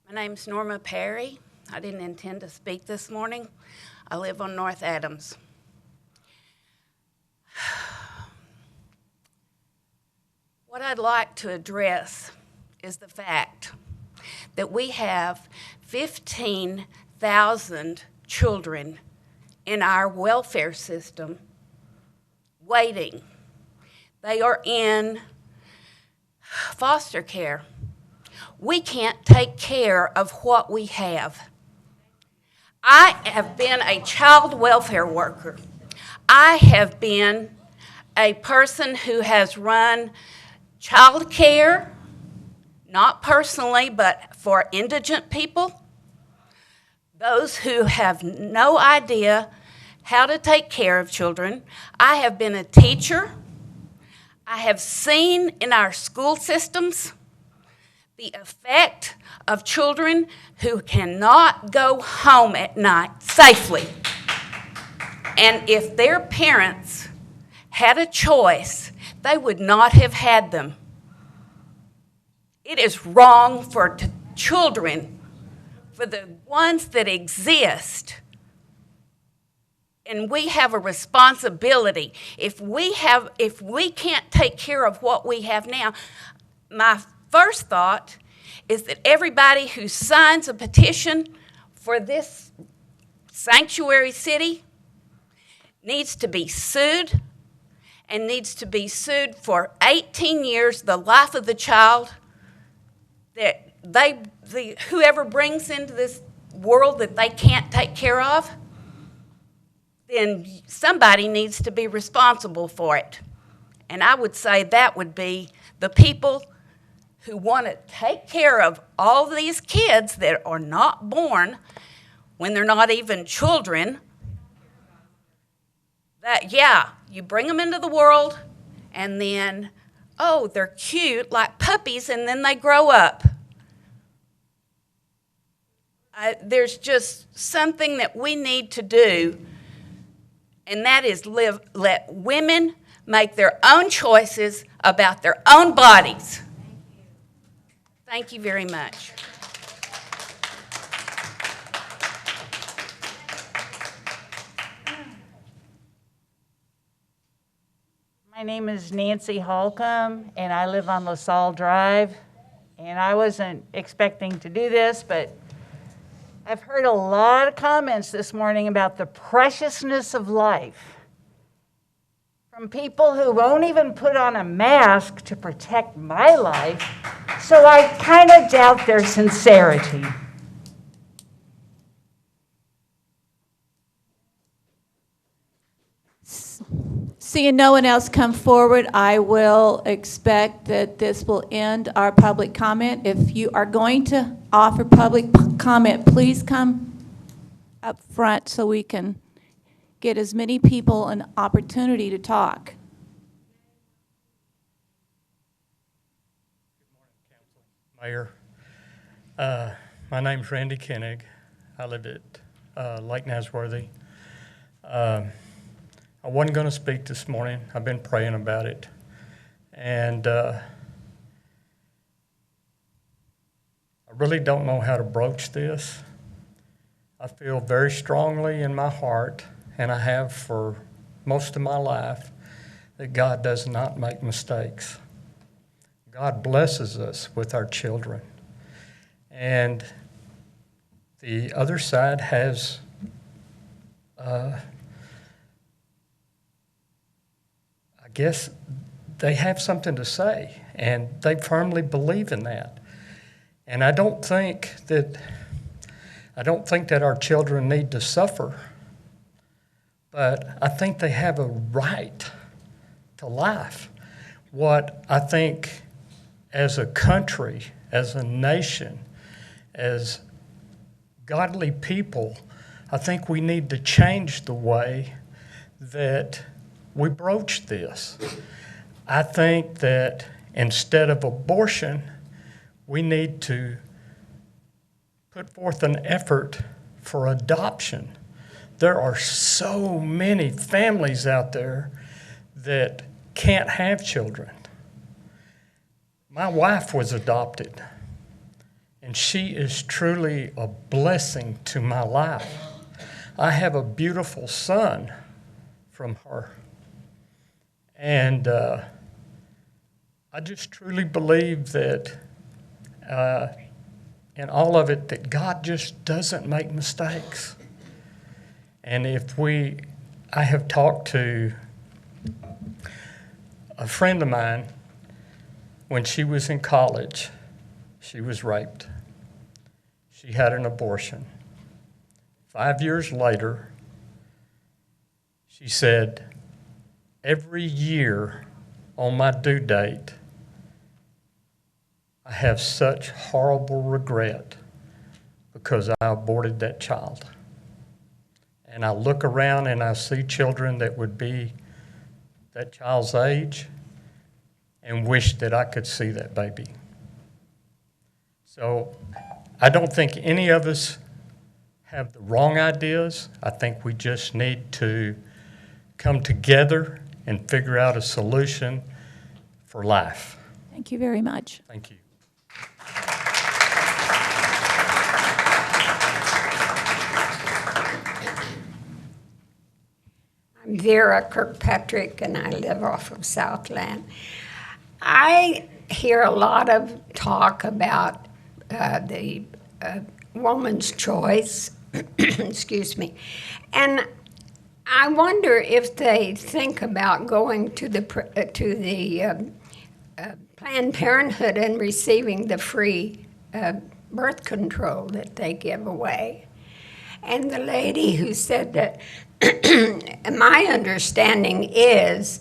Speaker 17: My name's Norma Perry. I didn't intend to speak this morning. I live on North Adams. What I'd like to address is the fact that we have 15,000 children in our welfare system waiting. They are in foster care. We can't take care of what we have. I have been a child welfare worker. I have been a person who has run child care, not personally, but for indigent people, those who have no idea how to take care of children. I have been a teacher. I have seen in our school systems the effect of children who cannot go home at night safely. And if their parents had a choice, they would not have had them. It is wrong for children, for the ones that exist, and we have a responsibility. If we can't take care of what we have now, my first thought is that everybody who signs a petition for this sanctuary city needs to be sued, and needs to be sued for 18 years, the life of the child that whoever brings into this world that they can't take care of, then somebody needs to be responsible for it. And I would say that would be the people who want to take care of all these kids that are not born when they're not even children. That, yeah, you bring them into the world and then, oh, they're cute like puppies, and then they grow up. There's just something that we need to do, and that is let women make their own choices about their own bodies. Thank you very much.
Speaker 18: My name is Nancy Holcomb, and I live on LaSalle Drive. And I wasn't expecting to do this, but I've heard a lot of comments this morning about the preciousness of life from people who won't even put on a mask to protect my life, so I kind of doubt their sincerity.
Speaker 1: Seeing no one else come forward, I will expect that this will end our public comment. If you are going to offer public comment, please come up front so we can get as many people an opportunity to talk.
Speaker 19: Mayor, my name's Randy Koenig. I live at Lake Nasworthy. I wasn't going to speak this morning. I've been praying about it. And I really don't know how to broach this. I feel very strongly in my heart, and I have for most of my life, that God does not make mistakes. God blesses us with our children. And the other side has I guess they have something to say, and they firmly believe in that. And I don't think that our children need to suffer, but I think they have a right to life. What I think as a country, as a nation, as godly people, I think we need to change the way that we broach this. I think that instead of abortion, we need to put forth an effort for adoption. There are so many families out there that can't have children. My wife was adopted, and she is truly a blessing to my life. I have a beautiful son from her. And I just truly believe that in all of it, that God just doesn't make mistakes. And I have talked to a friend of mine. When she was in college, she was raped. She had an abortion. 5 years later, she said, every year on my due date, I have such horrible regret because I aborted that child. And I look around and I see children that would be that child's age and wish that I could see that baby. So I don't think any of us have the wrong ideas. I think we just need to come together and figure out a solution for life.
Speaker 1: Thank you very much.
Speaker 19: Thank you.
Speaker 20: I'm Vera Kirkpatrick, and I live off of Southland. I hear a lot of talk about the woman's choice, excuse me, and I wonder if they think about going to the Planned Parenthood and receiving the free birth control that they give away. And the lady who said that, my understanding is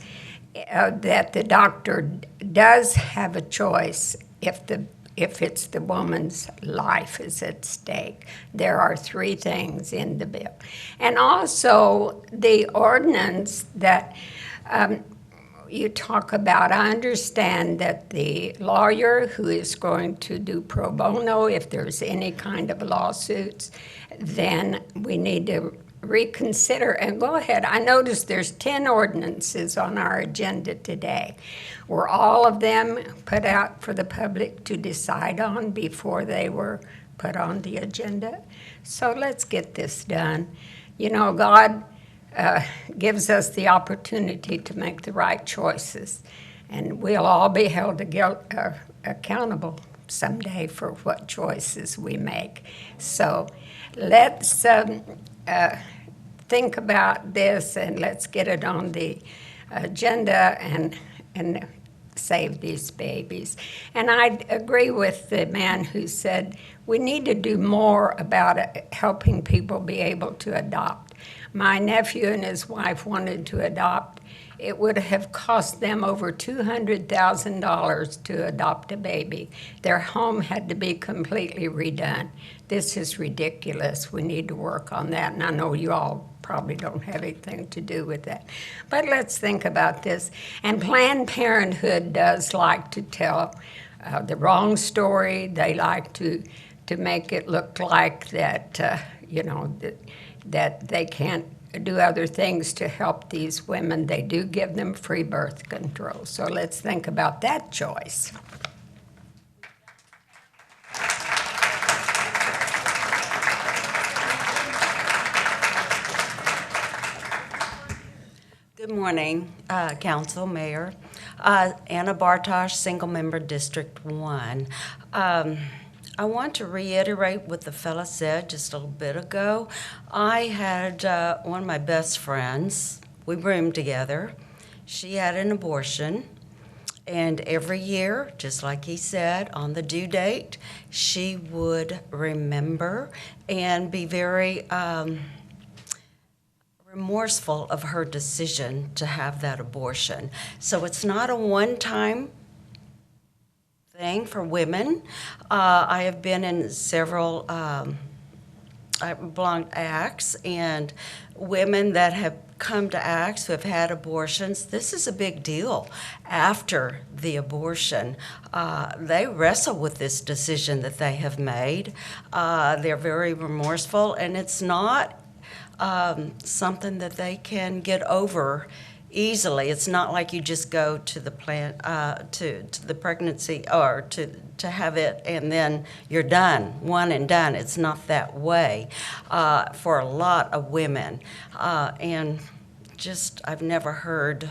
Speaker 20: that the doctor does have a choice if it's the woman's life is at stake. There are 3 things in the bill. And also the ordinance that you talk about, I understand that the lawyer who is going to do pro bono, if there's any kind of lawsuits, then we need to reconsider and go ahead. I noticed there's 10 ordinances on our agenda today. Were all of them put out for the public to decide on before they were put on the agenda? So let's get this done. You know, God gives us the opportunity to make the right choices, and we'll all be held accountable someday for what choices we make. So let's think about this, and let's get it on the agenda and save these babies. And I agree with the man who said we need to do more about helping people be able to adopt. My nephew and his wife wanted to adopt. It would have cost them over $200,000 to adopt a baby. Their home had to be completely redone. This is ridiculous. We need to work on that, and I know you all probably don't have anything to do with that. But let's think about this. And Planned Parenthood does like to tell the wrong story. They like to make it look like that, that they can't do other things to help these women. They do give them free birth control. So let's think about that choice.
Speaker 21: Good morning, Council, Mayor. Anna Bartosh, Single Member District 1. I want to reiterate what the fella said just a little bit ago. I had one of my best friends. We roomed together. She had an abortion. And every year, just like he said, on the due date, she would remember and be very remorseful of her decision to have that abortion. So it's not a one-time thing for women. I have been in several I belong to ACTS, and women that have come to ACTS who have had abortions, this is a big deal. After the abortion, they wrestle with this decision that they have made. They're very remorseful, and it's not something that they can get over easily. It's not like you just go to the plant, to the pregnancy, or to have it and then you're done, one and done. It's not that way for a lot of women. And just, I've never heard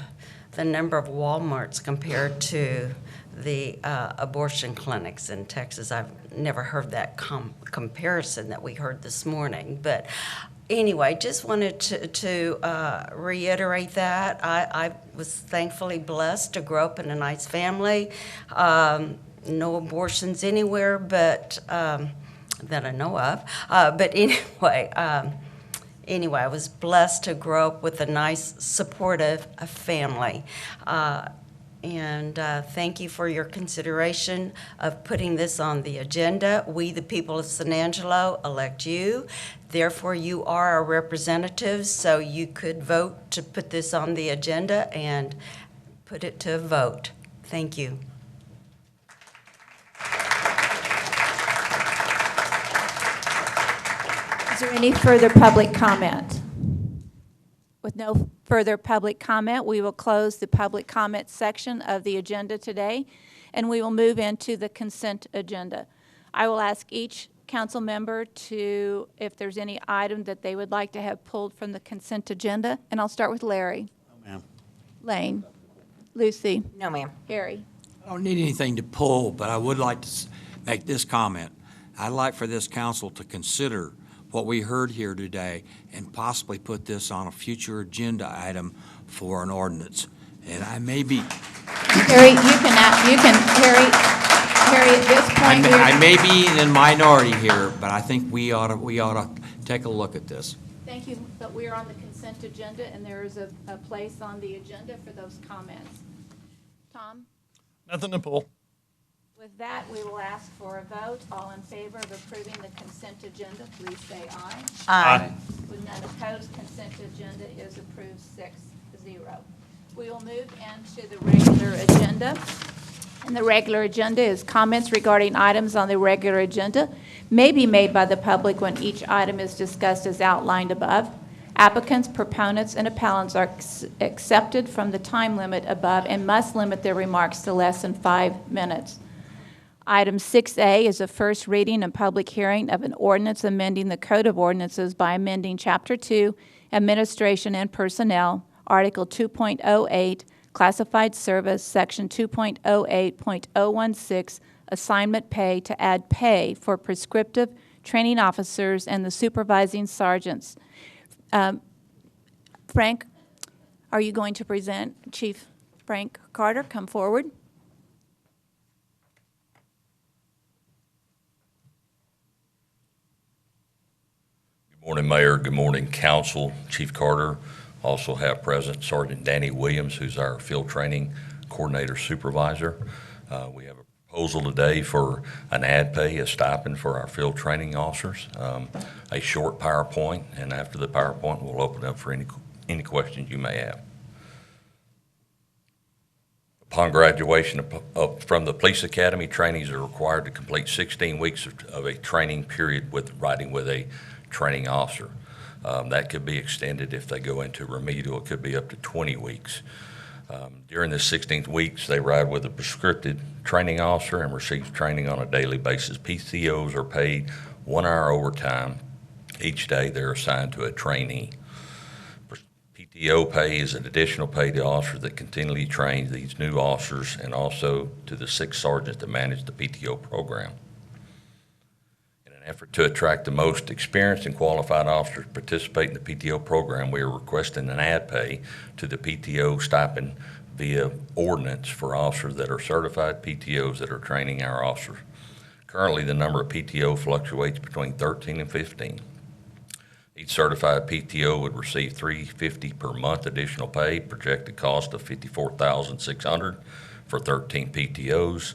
Speaker 21: the number of Walmarts compared to the abortion clinics in Texas. I've never heard that comparison that we heard this morning. But anyway, just wanted to reiterate that. I was thankfully blessed to grow up in a nice family. No abortions anywhere, but that I know of. But anyway, I was blessed to grow up with a nice, supportive family. And thank you for your consideration of putting this on the agenda. We, the people of San Angelo, elect you. Therefore, you are our representatives, so you could vote to put this on the agenda and put it to a vote. Thank you.
Speaker 1: Is there any further public comment? With no further public comment, we will close the public comment section of the agenda today, and we will move into the consent agenda. I will ask each council member to, if there's any item that they would like to have pulled from the consent agenda, and I'll start with Larry.
Speaker 22: No, ma'am.
Speaker 1: Lane. Lucy.
Speaker 12: No, ma'am.
Speaker 1: Harry.
Speaker 22: I don't need anything to pull, but I would like to make this comment. I'd like for this council to consider what we heard here today and possibly put this on a future agenda item for an ordinance. And I may be...
Speaker 1: Harry, Harry, at this point...
Speaker 22: I may be in the minority here, but I think we ought to take a look at this.
Speaker 1: Thank you, but we are on the consent agenda, and there is a place on the agenda for those comments. Tom?
Speaker 2: Nothing to pull.
Speaker 1: With that, we will ask for a vote. All in favor of approving the consent agenda, please say aye.
Speaker 12: Aye.
Speaker 1: With none opposed, consent agenda is approved 6-0. We will move into the regular agenda. And the regular agenda is comments regarding items on the regular agenda may be made by the public when each item is discussed as outlined above. Applicants, proponents, and appellants are accepted from the time limit above and must limit their remarks to less than 5 minutes. Item 6A is a first reading and public hearing of an ordinance amending the Code of Ordinances by amending Chapter 2, Administration and Personnel, Article 2.08, Classified Service, Section 2.08.016, Assignment Pay, to add pay for prescriptive training officers and the supervising sergeants. Frank, are you going to present? Chief Frank Carter, come forward.
Speaker 3: Good morning, Mayor. Good morning, Council. Chief Carter. Also have present Sergeant Danny Williams, who's our field training coordinator supervisor. We have a proposal today for an ad pay, a stipend for our field training officers, a short PowerPoint, and after the PowerPoint, we'll open up for any questions you may have. Upon graduation from the Police Academy, trainees are required to complete 16 weeks of a training period with riding with a training officer. That could be extended if they go into remedial. It could be up to 20 weeks. During the 16th weeks, they ride with a prescriptive training officer and receive training on a daily basis. PTOs are paid 1 hour overtime each day they're assigned to a trainee. PTO pay is an additional pay to officers that continually train these new officers and also to the 6 sergeants that manage the PTO program. In an effort to attract the most experienced and qualified officers to participate in the PTO program, we are requesting an ad pay to the PTO stipend via ordinance for officers that are certified PTOs that are training our officers. Currently, the number of PTO fluctuates between 13 and 15. Each certified PTO would receive $350 per month additional pay, projected cost of $54,600 for 13 PTOs,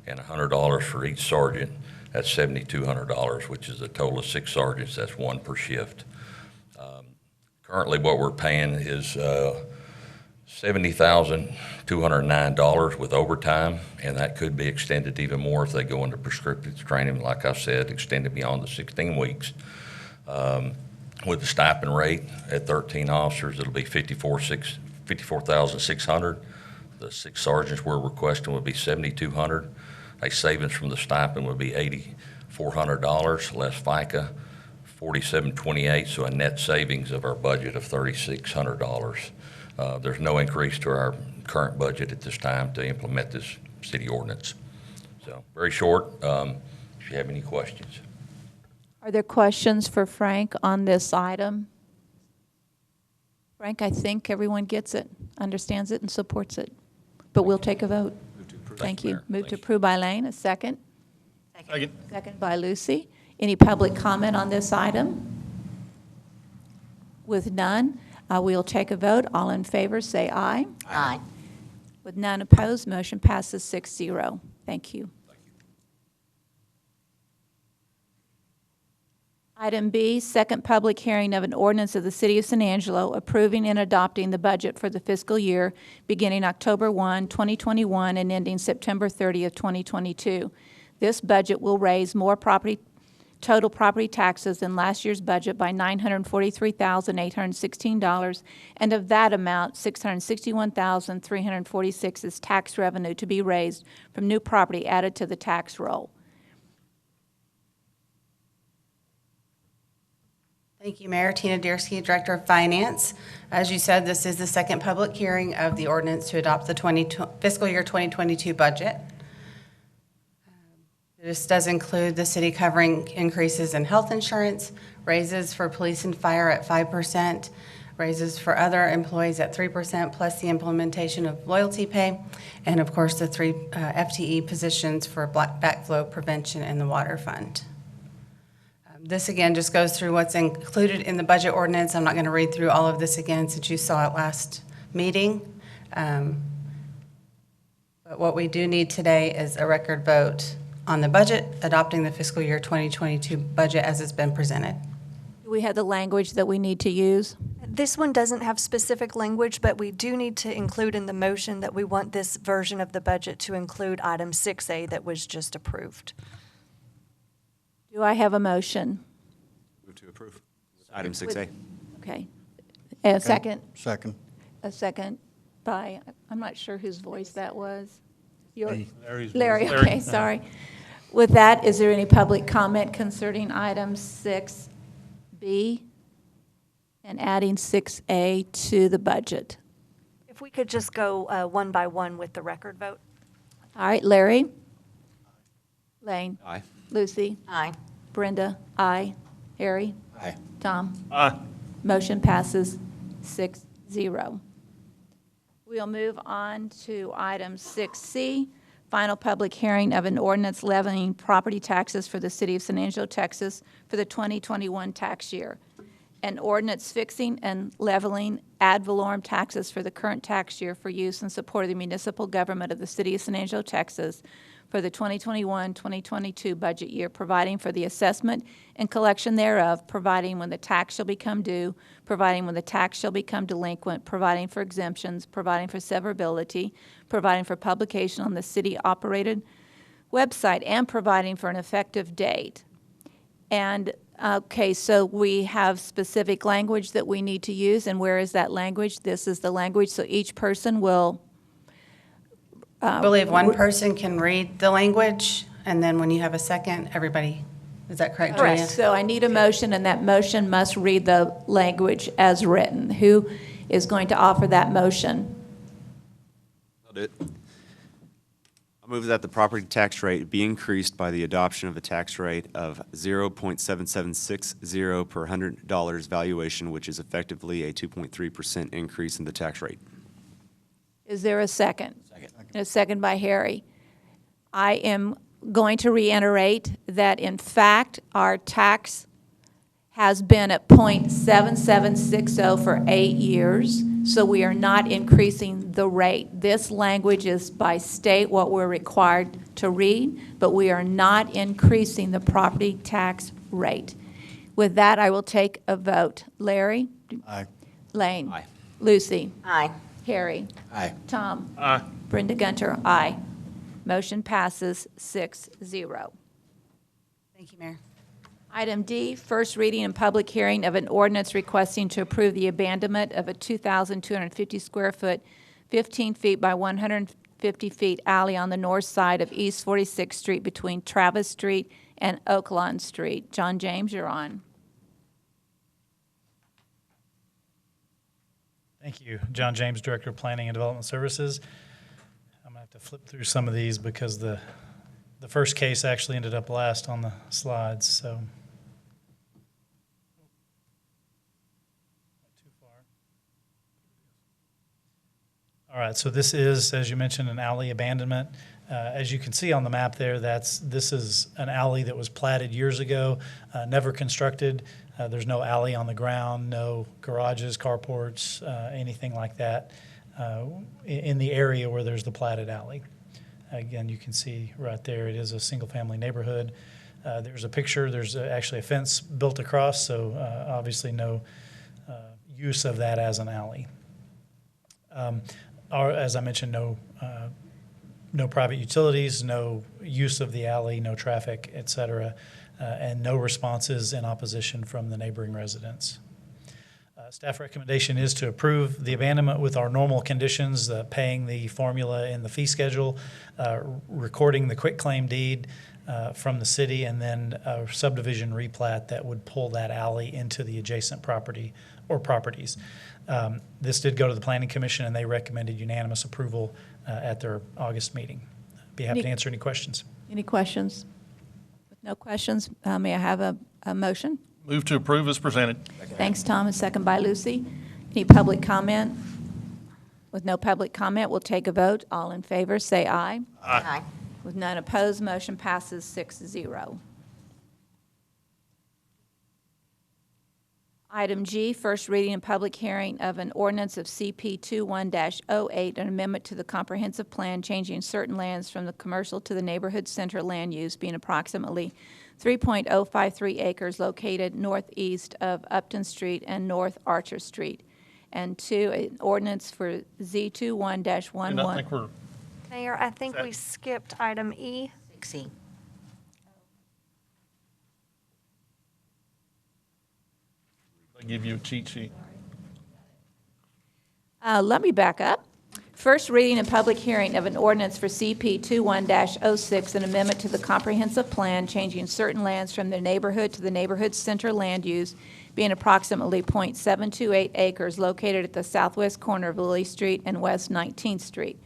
Speaker 3: and $100 for each sergeant. That's $7,200, which is a total of 6 sergeants. That's 1 per shift. Currently, what we're paying is $70,209 with overtime, and that could be extended even more if they go into prescriptive training, like I said, extended beyond the 16 weeks. With the stipend rate at 13 officers, it'll be $54,600. The 6 sergeants we're requesting would be $7,200. A savings from the stipend would be $8,400, less FICA, $47.28, so a net savings of our budget of $3,600. There's no increase to our current budget at this time to implement this city ordinance. So very short. If you have any questions.
Speaker 1: Are there questions for Frank on this item? Frank, I think everyone gets it, understands it, and supports it. But we'll take a vote. Thank you. Move to approve by Lane. A second?
Speaker 2: Second.
Speaker 1: Second by Lucy. Any public comment on this item? With none, we'll take a vote. All in favor, say aye.
Speaker 21: Aye.
Speaker 1: With none opposed, motion passes 6-0. Thank you. Item B, second public hearing of an ordinance of the City of San Angelo approving and adopting the budget for the fiscal year beginning October 1, 2021 and ending September 30th, 2022. This budget will raise more total property taxes than last year's budget by $943,816, and of that amount, $661,346 is tax revenue to be raised from new property added to the tax roll.
Speaker 23: Thank you, Mayor. Tina Deersky, Director of Finance. As you said, this is the second public hearing of the ordinance to adopt the fiscal year 2022 budget. This does include the city covering increases in health insurance, raises for police and fire at 5%, raises for other employees at 3%, plus the implementation of loyalty pay, and of course the 3 FTE positions for backflow prevention and the water fund. This again just goes through what's included in the budget ordinance. I'm not going to read through all of this again since you saw it last meeting. But what we do need today is a record vote on the budget, adopting the fiscal year 2022 budget as it's been presented.
Speaker 1: Do we have the language that we need to use?
Speaker 4: This one doesn't have specific language, but we do need to include in the motion that we want this version of the budget to include item 6A that was just approved.
Speaker 1: Do I have a motion?
Speaker 5: Move to approve. Item 6A.
Speaker 1: Okay. A second?
Speaker 2: Second.
Speaker 1: A second by, I'm not sure whose voice that was.
Speaker 2: Larry's voice.
Speaker 1: Larry,
Speaker 2: Larry.
Speaker 1: okay, sorry. With that, is there any public comment concerning item 6B and adding 6A to the budget?
Speaker 4: If we could just go one by one with the record vote.
Speaker 1: All right, Larry? Lane?
Speaker 5: Aye.
Speaker 1: Lucy?
Speaker 21: Aye.
Speaker 1: Brenda? Aye. Harry?
Speaker 5: Aye.
Speaker 1: Tom?
Speaker 2: Aye.
Speaker 1: Motion passes 6-0. We'll move on to item 6C, final public hearing of an ordinance levying property taxes for the city of San Angelo, Texas for the 2021 tax year. An ordinance fixing and leveling ad valorem taxes for the current tax year for use in support of the municipal government of the city of San Angelo, Texas for the 2021-2022 budget year, providing for the assessment and collection thereof, providing when the tax shall become due, providing when the tax shall become delinquent, providing for exemptions, providing for severability, providing for publication on the city-operated website, and providing for an effective date. And, okay, so we have specific language that we need to use, and where is that language? This is the language, so each person will
Speaker 23: I believe one person can read the language, and then when you have a second, everybody, is that correct, Julia?
Speaker 1: Correct. So I need a motion, and that motion must read the language as written. Who is going to offer that motion?
Speaker 5: I'll do it. I move that the property tax rate be increased by the adoption of a tax rate of 0.7760 per $100 valuation, which is effectively a 2.3% increase in the tax rate.
Speaker 1: Is there a second? Second. And a second by Harry. I am going to reiterate that, in fact, our tax has been at 0.7760 for 8 years, so we are not increasing the rate. This language is by state what we're required to read, but we are not increasing the property tax rate. With that, I will take a vote. Larry?
Speaker 2: Aye.
Speaker 1: Lane?
Speaker 5: Aye.
Speaker 1: Lucy?
Speaker 21: Aye.
Speaker 1: Harry?
Speaker 5: Aye.
Speaker 1: Tom?
Speaker 2: Aye.
Speaker 1: Brenda Gunter, aye. Motion passes 6-0.
Speaker 23: Thank you, Mayor.
Speaker 1: Item D, first reading and public hearing of an ordinance requesting to approve the abandonment of a 2,250 square foot, 15 feet by 150 feet alley on the north side of East 46th Street between Travis Street and Oakland Street. John James, you're on.
Speaker 6: Thank you. John James, Director of Planning and Development Services. I'm going to have to flip through some of these because the first case actually ended up last on the slides, so. Too far. All right, so this is, as you mentioned, an alley abandonment. As you can see on the map there, this is an alley that was platted years ago, never constructed. There's no alley on the ground, no garages, carports, anything like that in the area where there's the platted alley. Again, you can see right there, it is a single-family neighborhood. There's a picture. There's actually a fence built across, so obviously no use of that as an alley. As I mentioned, no private utilities, no use of the alley, no traffic, et cetera, and no responses in opposition from the neighboring residents. Staff recommendation is to approve the abandonment with our normal conditions, paying the formula in the fee schedule, recording the quitclaim deed from the city, and then a subdivision replat that would pull that alley into the adjacent property or properties. This did go to the Planning Commission, and they recommended unanimous approval at their August meeting. Be happy to answer any questions.
Speaker 1: Any questions? With no questions, may I have a motion?
Speaker 2: Move to approve as presented.
Speaker 1: Thanks, Tom. A second by Lucy. Any public comment? With no public comment, we'll take a vote. All in favor, say aye.
Speaker 21: Aye.
Speaker 1: With none opposed, motion passes 6-0. Item G, first reading and public hearing of an ordinance of CP 21-08, an amendment to the comprehensive plan changing certain lands from the commercial to the neighborhood center land use, being approximately 3.053 acres located northeast of Upton Street and North Archer Street. And 2, an ordinance for Z21-11.
Speaker 2: And I think we're,
Speaker 4: Mayor, I think we skipped item E.
Speaker 21: 6E.
Speaker 2: they give you a cheat sheet.
Speaker 1: Let me back up. First reading and public hearing of an ordinance for CP 21-06, an amendment to the comprehensive plan changing certain lands from the neighborhood to the neighborhood center land use, being approximately .728 acres located at the southwest corner of Lilly Street and West 19th Street.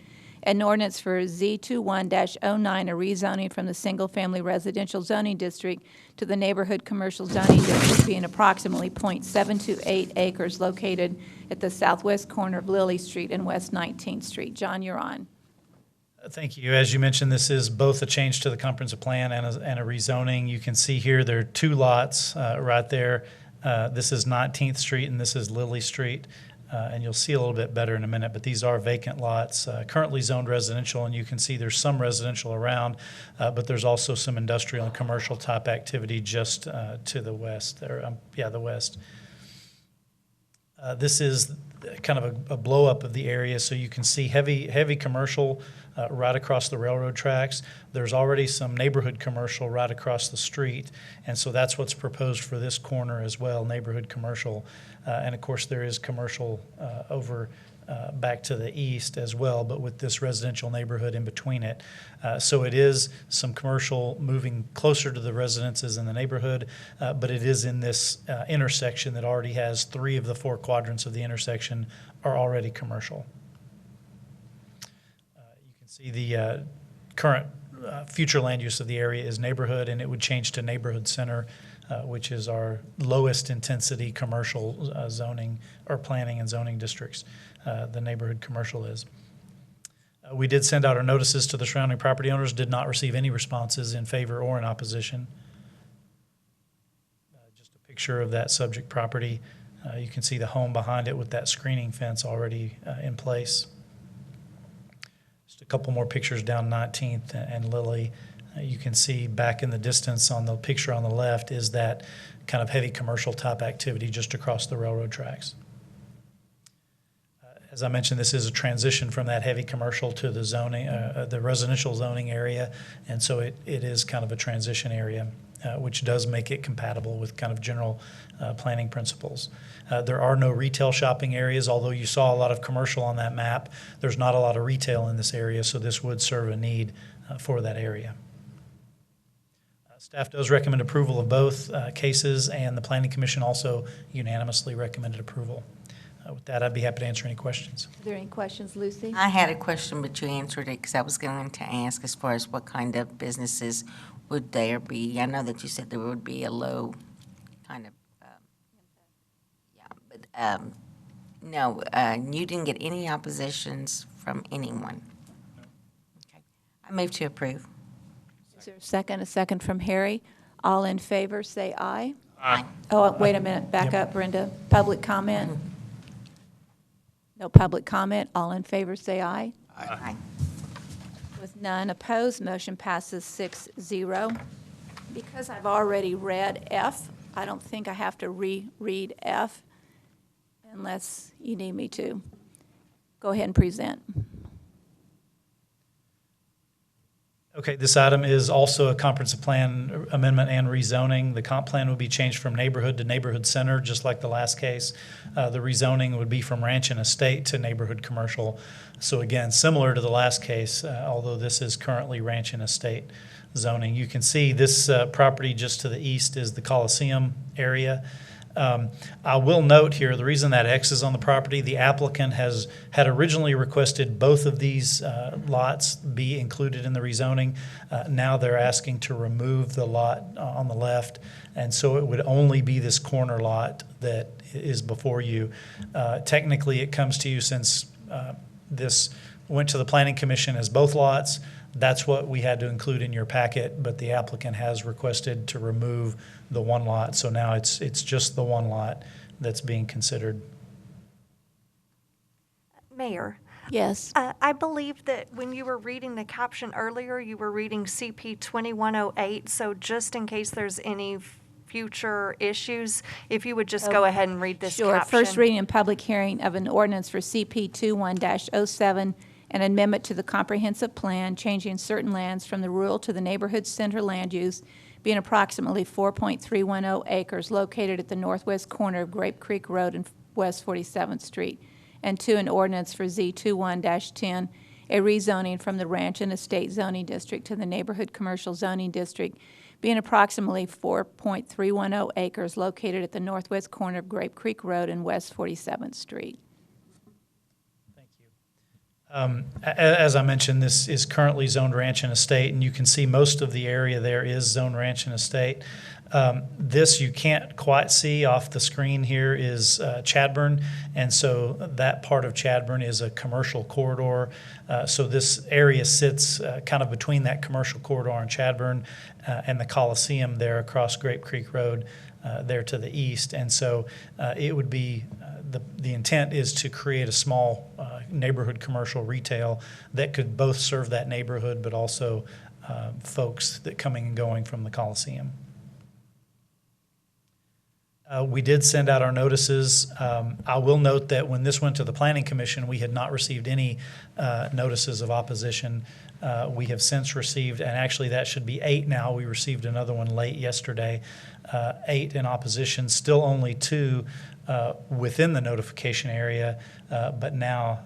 Speaker 1: An ordinance for Z21-09, a rezoning from the single-family residential zoning district to the neighborhood commercial zoning district, being approximately .728 acres located at the southwest corner of Lilly Street and West 19th Street. John, you're on.
Speaker 6: Thank you. As you mentioned, this is both a change to the comprehensive plan and a rezoning. You can see here there are 2 lots right there. This is 19th Street and this is Lilly Street. And you'll see a little bit better in a minute, but these are vacant lots, currently zoned residential, and you can see there's some residential around, but there's also some industrial and commercial type activity just to the west, the west. This is kind of a blow up of the area, so you can see heavy commercial right across the railroad tracks. There's already some neighborhood commercial right across the street, and so that's what's proposed for this corner as well, neighborhood commercial. And of course, there is commercial over back to the east as well, but with this residential neighborhood in between it. So it is some commercial moving closer to the residences in the neighborhood, but it is in this intersection that already has 3 of the 4 quadrants of the intersection are already commercial. You can see the current future land use of the area is neighborhood, and it would change to neighborhood center, which is our lowest intensity commercial zoning or planning and zoning districts. The neighborhood commercial is. We did send out our notices to the surrounding property owners, did not receive any responses in favor or in opposition. Just a picture of that subject property. You can see the home behind it with that screening fence already in place. Just a couple more pictures down 19th and Lilly. You can see back in the distance on the picture on the left is that kind of heavy commercial type activity just across the railroad tracks. As I mentioned, this is a transition from that heavy commercial to the zoning, the residential zoning area, and so it is kind of a transition area, which does make it compatible with kind of general planning principles. There are no retail shopping areas, although you saw a lot of commercial on that map. There's not a lot of retail in this area, so this would serve a need for that area. Staff does recommend approval of both cases, and the Planning Commission also unanimously recommended approval. With that, I'd be happy to answer any questions.
Speaker 1: Are there any questions, Lucy?
Speaker 7: I had a question, but you answered it because I was going to ask as far as what kind of businesses would there be. I know that you said there would be a low kind of, no, you didn't get any oppositions from anyone. Okay. I move to approve.
Speaker 1: Is there a second? A second from Harry. All in favor, say aye.
Speaker 2: Aye.
Speaker 1: Oh, wait a minute. Back up, Brenda. Public comment? No public comment. All in favor, say aye.
Speaker 7: Aye.
Speaker 1: With none opposed, motion passes 6-0. Because I've already read F, I don't think I have to reread F unless you need me to. Go ahead and present.
Speaker 6: Okay, this item is also a comprehensive plan amendment and rezoning. The comp plan would be changed from neighborhood to neighborhood center, just like the last case. The rezoning would be from ranch and estate to neighborhood commercial. So again, similar to the last case, although this is currently ranch and estate zoning. You can see this property just to the east is the Coliseum area. I will note here, the reason that X is on the property, the applicant had originally requested both of these lots be included in the rezoning. Now they're asking to remove the lot on the left, and so it would only be this corner lot that is before you. Technically, it comes to you since this went to the Planning Commission as both lots. That's what we had to include in your packet, but the applicant has requested to remove the one lot, so now it's just the one lot that's being considered.
Speaker 4: Mayor,
Speaker 1: Yes.
Speaker 4: I believe that when you were reading the caption earlier, you were reading CP 2108, so just in case there's any future issues, if you would just go ahead and read this
Speaker 1: Sure.
Speaker 4: caption.
Speaker 1: First reading and public hearing of an ordinance for CP 21-07, an amendment to the comprehensive plan changing certain lands from the rural to the neighborhood center land use, being approximately 4.310 acres located at the northwest corner of Grape Creek Road and West 47th Street, and two, an ordinance for Z21-10, a rezoning from the Ranch and Estate zoning district to the neighborhood commercial zoning district, being approximately 4.310 acres located at the northwest corner of Grape Creek Road and West 47th Street.
Speaker 6: As I mentioned, this is currently zoned ranch and estate, and you can see most of the area there is zoned ranch and estate. This you can't quite see off the screen here is Chadburn, and so that part of Chadburn is a commercial corridor. So this area sits kind of between that commercial corridor in Chadburn and the Coliseum there across Grape Creek Road there to the east. And so it would be, the intent is to create a small neighborhood commercial retail that could both serve that neighborhood but also folks that coming and going from the Coliseum. We did send out our notices. I will note that when this went to the Planning Commission, we had not received any notices of opposition. We have since received, and actually that should be 8 now. We received another one late yesterday, 8 in opposition, still only 2 within the notification area, but now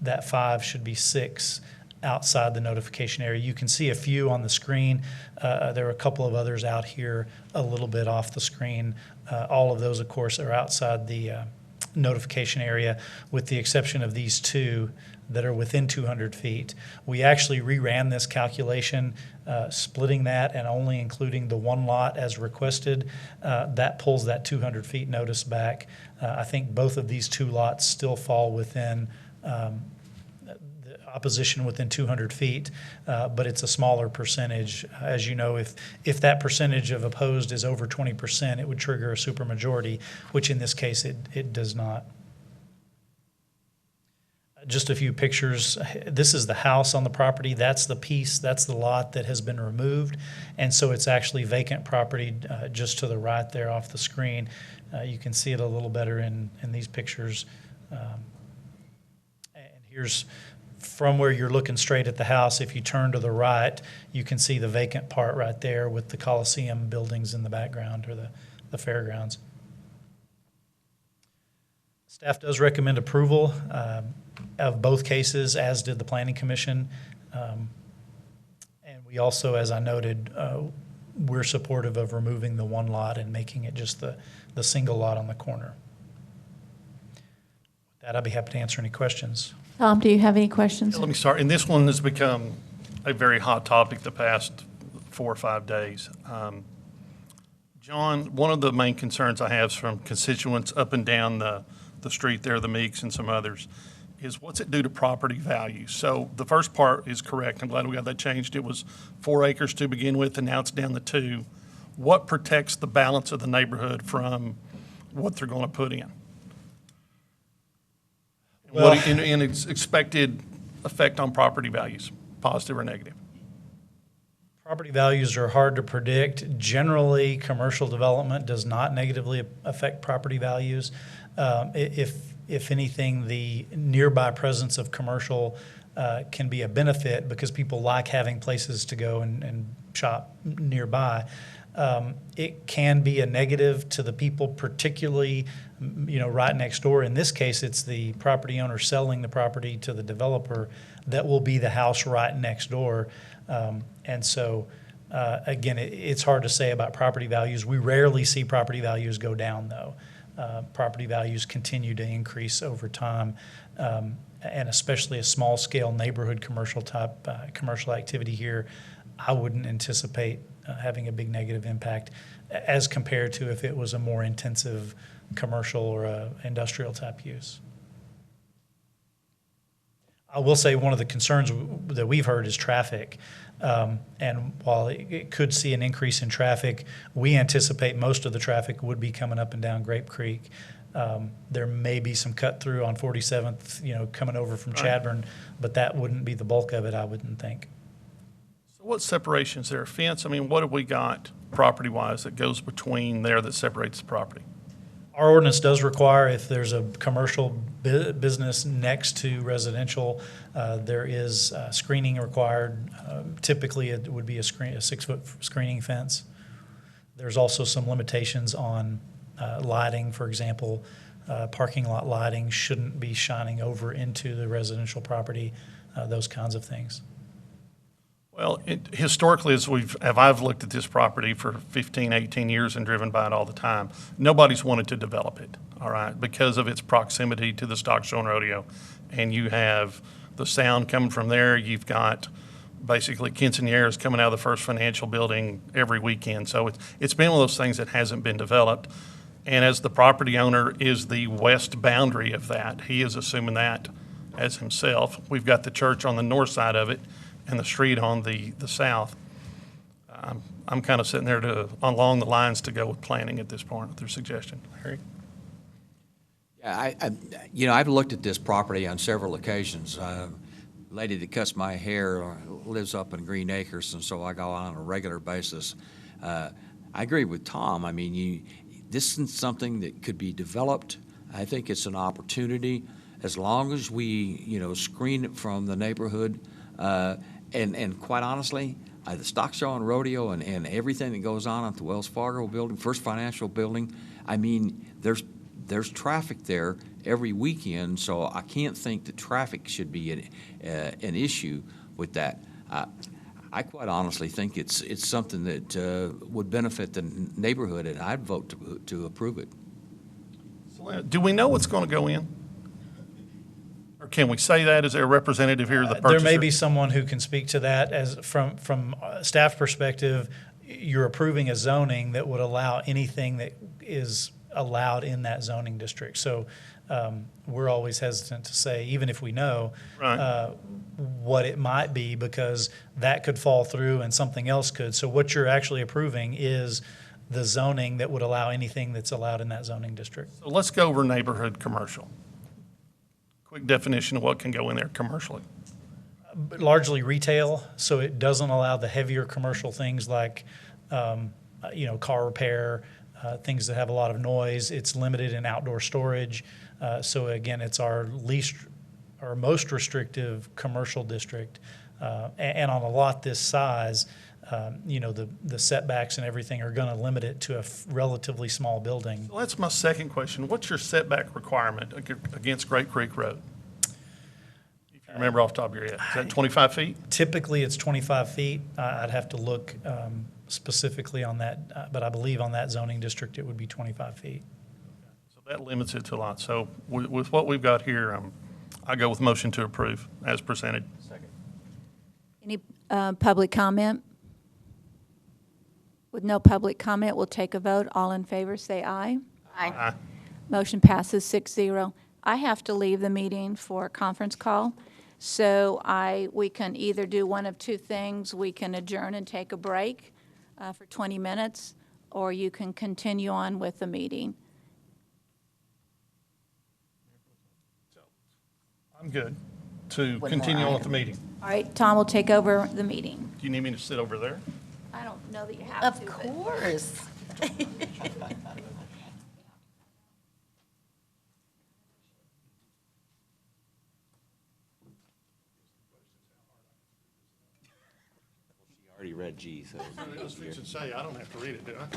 Speaker 6: that 5 should be 6 outside the notification area. You can see a few on the screen. There are a couple of others out here a little bit off the screen. All of those, of course, are outside the notification area, with the exception of these 2 that are within 200 feet. We actually reran this calculation, splitting that and only including the one lot as requested. That pulls that 200 feet notice back. I think both of these 2 lots still fall within opposition within 200 feet, but it's a smaller percentage. As you know, if that percentage of opposed is over 20%, it would trigger a supermajority, which in this case it does not. Just a few pictures. This is the house on the property. That's the piece, that's the lot that has been removed, and so it's actually vacant property just to the right there off the screen. You can see it a little better in these pictures. And here's from where you're looking straight at the house. If you turn to the right, you can see the vacant part right there with the Coliseum buildings in the background, or the fairgrounds. Staff does recommend approval of both cases, as did the Planning Commission. And we also, as I noted, we're supportive of removing the one lot and making it just the single lot on the corner. With that, I'd be happy to answer any questions.
Speaker 1: Tom, do you have any questions?
Speaker 2: Let me start. And this one has become a very hot topic the past 4 or 5 days. John, one of the main concerns I have from constituents up and down the street there, the Meeks and some others, is what's it do to property value? So the first part is correct. I'm glad we got that changed. It was 4 acres to begin with, and now it's down to 2. What protects the balance of the neighborhood from what they're going to put in?
Speaker 6: Well,
Speaker 2: What in its expected effect on property values, positive or negative?
Speaker 6: property values are hard to predict. Generally, commercial development does not negatively affect property values. If anything, the nearby presence of commercial can be a benefit because people like having places to go and shop nearby. It can be a negative to the people, particularly, right next door. In this case, it's the property owner selling the property to the developer that will be the house right next door. And so, again, it's hard to say about property values. We rarely see property values go down, though. Property values continue to increase over time, and especially a small-scale neighborhood commercial type commercial activity here, I wouldn't anticipate having a big negative impact as compared to if it was a more intensive commercial or industrial type use. I will say one of the concerns that we've heard is traffic. And while it could see an increase in traffic, we anticipate most of the traffic would be coming up and down Grape Creek. There may be some cut through on 47th, coming over from
Speaker 2: Right.
Speaker 6: Chadburn, but that wouldn't be the bulk of it, I wouldn't think.
Speaker 2: So what separations there? A fence? I mean, what have we got property-wise that goes between there that separates the property?
Speaker 6: Our ordinance does require if there's a commercial business next to residential, there is screening required. Typically, it would be a 6-foot screening fence. There's also some limitations on lighting, for example. Parking lot lighting shouldn't be shining over into the residential property, those kinds of things.
Speaker 2: Well, historically, as I've looked at this property for 15, 18 years and driven by it all the time, nobody's wanted to develop it, all right, because of its proximity to the stock show and rodeo. And you have the sound coming from there. You've got basically quinceañeras coming out of the First Financial Building every weekend. So it's been one of those things that hasn't been developed. And as the property owner is the west boundary of that, he is assuming that as himself. We've got the church on the north side of it and the street on the south. I'm kind of sitting there along the lines to go with planning at this point with their suggestion. Harry?
Speaker 22: Yeah, I've looked at this property on several occasions. Lady that cuts my hair lives up in Green Acres, and so I go on a regular basis. I agree with Tom. I mean, this is something that could be developed. I think it's an opportunity as long as we, screen it from the neighborhood. And quite honestly, the stock show and rodeo and everything that goes on at the Wells Fargo building, First Financial Building, I mean, there's traffic there every weekend, so I can't think that traffic should be an issue with that. I quite honestly think it's something that would benefit the neighborhood, and I'd vote to approve it.
Speaker 2: Do we know what's going to go in? Or can we say that? Is there a representative here, the purchaser?
Speaker 6: There may be someone who can speak to that. As from staff perspective, you're approving a zoning that would allow anything that is allowed in that zoning district. So we're always hesitant to say, even if we know what it might be, because that could fall through and something else could. So what you're actually approving is the zoning that would allow anything that's allowed in that zoning district.
Speaker 2: So let's go over neighborhood commercial. Quick definition of what can go in there commercially.
Speaker 6: Largely retail, so it doesn't allow the heavier commercial things like, car repair, things that have a lot of noise. It's limited in outdoor storage. So again, it's our most restrictive commercial district. And on a lot this size, the setbacks and everything are going to limit it to a relatively small building.
Speaker 2: So that's my second question. What's your setback requirement against Great Creek Road? If you remember off the top of your head, is that 25 feet?
Speaker 6: Typically, it's 25 feet. I'd have to look specifically on that, but I believe on that zoning district, it would be 25 feet.
Speaker 2: So that limits it to a lot. So with what we've got here, I go with motion to approve as presented. Second.
Speaker 1: Any public comment? With no public comment, we'll take a vote. All in favor, say aye.
Speaker 7: Aye.
Speaker 1: Motion passes 6-0. I have to leave the meeting for a conference call, so we can either do one of two things. We can adjourn and take a break for 20 minutes, or you can continue on with the meeting.
Speaker 2: I'm good to continue on with the meeting.
Speaker 1: All right, Tom will take over the meeting.
Speaker 2: Do you need me to sit over there?
Speaker 1: I don't know that you have to.
Speaker 7: Of course.
Speaker 5: Already read G, so.
Speaker 2: I was fixing to say, I don't have to read it, do I?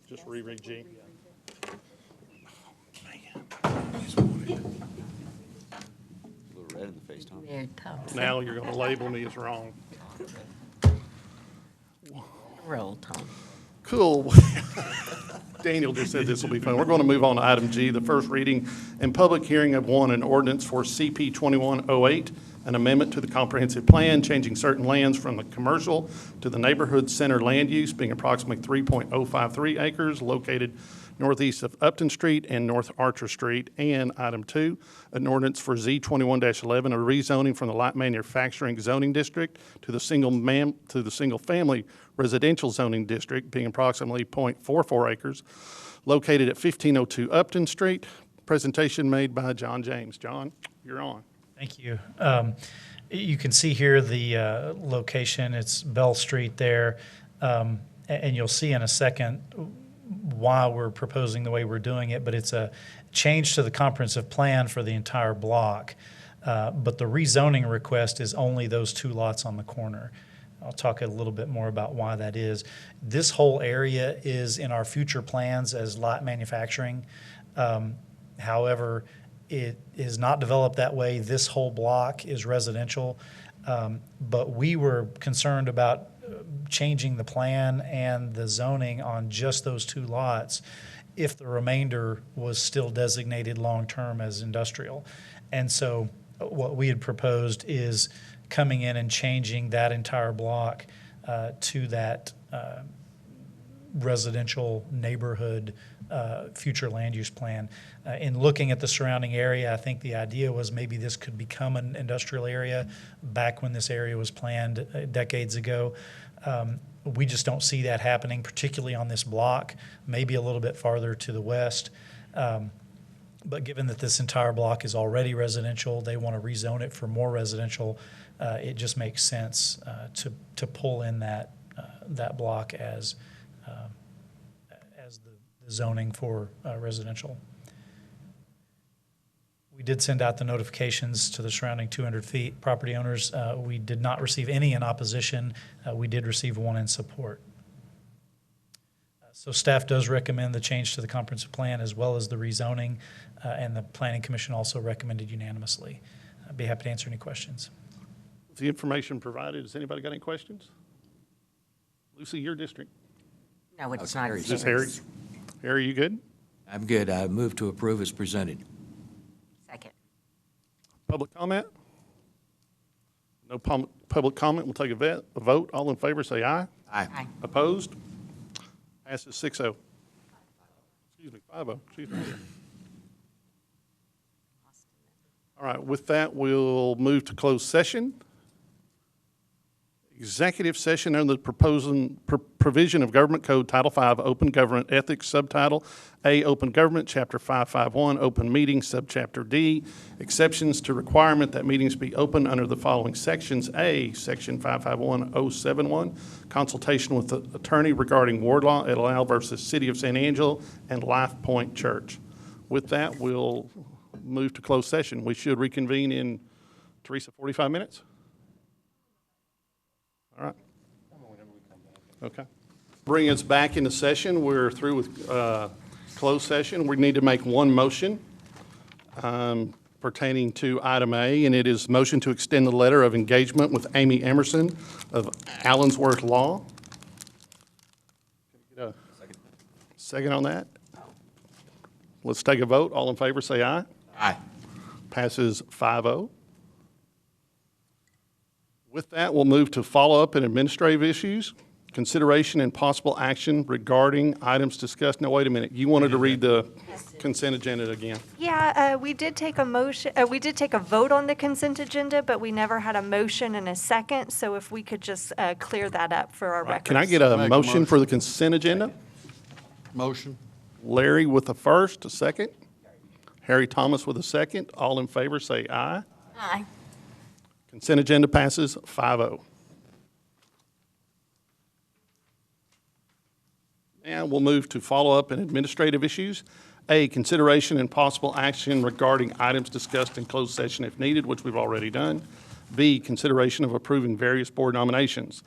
Speaker 2: Just reread G.
Speaker 5: A little red in the face, Tom.
Speaker 7: Very tough.
Speaker 2: Now you're going to label me as wrong.
Speaker 7: Roll, Tom.
Speaker 2: Cool. Daniel just said this will be fun. We're going to move on to item G, the first reading and public hearing of an ordinance for CP 2108, an amendment to the comprehensive plan, changing certain lands from the commercial to the neighborhood center land use, being approximately 3.053 acres located northeast of Upton Street and North Archer Street. And item 2, an ordinance for Z21-11, a rezoning from the light manufacturing zoning district to the single-family residential zoning district, being approximately .44 acres, located at 1502 Upton Street. Presentation made by John James. John, you're on.
Speaker 6: Thank you. You can see here the location. It's Bell Street there. And you'll see in a second why we're proposing the way we're doing it, but it's a change to the comprehensive plan for the entire block. But the rezoning request is only those 2 lots on the corner. I'll talk a little bit more about why that is. This whole area is in our future plans as light manufacturing. However, it is not developed that way. This whole block is residential. But we were concerned about changing the plan and the zoning on just those 2 lots if the remainder was still designated long-term as industrial. And so what we had proposed is coming in and changing that entire block to that residential neighborhood future land use plan. In looking at the surrounding area, I think the idea was maybe this could become an industrial area back when this area was planned decades ago. We just don't see that happening, particularly on this block, maybe a little bit farther to the west. But given that this entire block is already residential, they want to rezone it for more residential. It just makes sense to pull in that block as the zoning for residential. We did send out the notifications to the surrounding 200 feet property owners. We did not receive any in opposition. We did receive 1 in support. So staff does recommend the change to the comprehensive plan as well as the rezoning, and the Planning Commission also recommended unanimously. I'd be happy to answer any questions.
Speaker 2: The information provided, has anybody got any questions? Lucy, your district?
Speaker 7: No, it's not.
Speaker 2: Is this Harry? Harry, you good?
Speaker 22: I'm good. I move to approve as presented.
Speaker 7: Second.
Speaker 2: Public comment? No public comment. We'll take a vote. All in favor, say aye.
Speaker 22: Aye.
Speaker 7: Aye.
Speaker 2: Opposed? Passes 6-0. Excuse me, 5-0. Excuse me. All right, with that, we'll move to closed session. Executive session under the provision of Government Code Title V, Open Government Ethics, Subtitle A, Open Government, Chapter 551, Open Meetings, Subchapter D. Exceptions to requirement that meetings be open under the following sections. A, Section 551071, consultation with the attorney regarding ward law et al. Versus City of San Angelo and Life Point Church. With that, we'll move to closed session. We should reconvene in, Teresa, 45 minutes? All right. Okay. Bring us back into session. We're through with closed session. We need to make 1 motion pertaining to item A, and it is motion to extend the letter of engagement with Amy Emerson of Allensworth Law. Can we get a second on that? Let's take a vote. All in favor, say aye.
Speaker 22: Aye.
Speaker 2: Passes 5-0. With that, we'll move to follow-up and administrative issues, consideration and possible action regarding items discussed. Now, wait a minute. You wanted to read the consent agenda again.
Speaker 4: Yeah, we did take a motion, we did take a vote on the consent agenda, but we never had a motion and a second, so if we could just clear that up for our records.
Speaker 2: Can I get a motion for the consent agenda?
Speaker 22: Motion.
Speaker 2: Larry with a first, a second. Harry Thomas with a second. All in favor, say aye.
Speaker 7: Aye.
Speaker 2: Consent agenda passes 5-0. And we'll move to follow-up and administrative issues. A, consideration and possible action regarding items discussed in closed session if needed, which we've already done. B, consideration of approving various board nominations.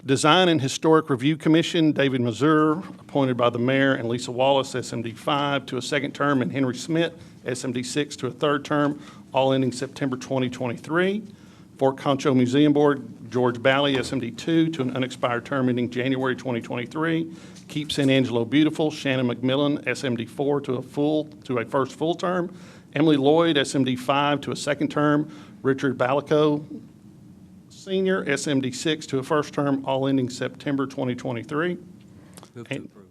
Speaker 2: Design and Historic Review Commission, David Mazur, appointed by the mayor, and Lisa Wallace, SMD 5, to a second term, and Henry Smith, SMD 6, to a third term, all ending September 2023. Fort Concho Museum Board, George Bally, SMD 2, to an unexpired term ending January 2023. Keep San Angelo Beautiful, Shannon McMillan, SMD 4, to a first full term. Emily Lloyd, SMD 5, to a second term. Richard Balico, Senior, SMD 6, to a first term, all ending September 2023.
Speaker 22: Move to approve.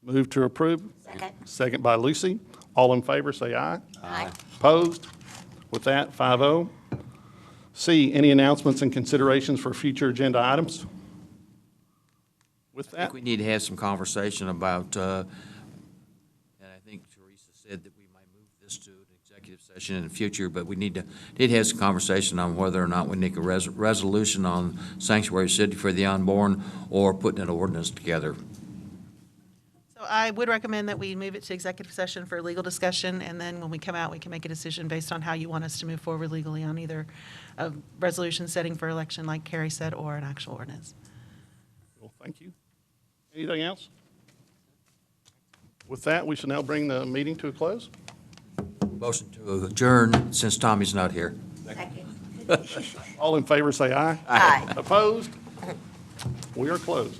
Speaker 2: Move to approve.
Speaker 20: Second.
Speaker 2: Second by Lucy. All in favor, say aye.
Speaker 20: Aye.
Speaker 2: Opposed? With that, 5-0. C, any announcements and considerations for future agenda items? With
Speaker 22: I
Speaker 2: that,
Speaker 22: think we need to have some conversation about, and I think Teresa said that we might move this to an executive session in the future, but we need to have some conversation on whether or not we make a resolution on sanctuary city for the unborn or putting an ordinance together.
Speaker 8: So I would recommend that we move it to executive session for legal discussion, and then when we come out, we can make a decision based on how you want us to move forward legally on either a resolution setting for election, like Carrie said, or an actual ordinance.
Speaker 2: well, thank you. Anything else? With that, we shall now bring the meeting to a close.
Speaker 22: Motion to adjourn since Tommy's not here.
Speaker 2: All in favor, say aye.
Speaker 20: Aye.
Speaker 2: Opposed? We are closed.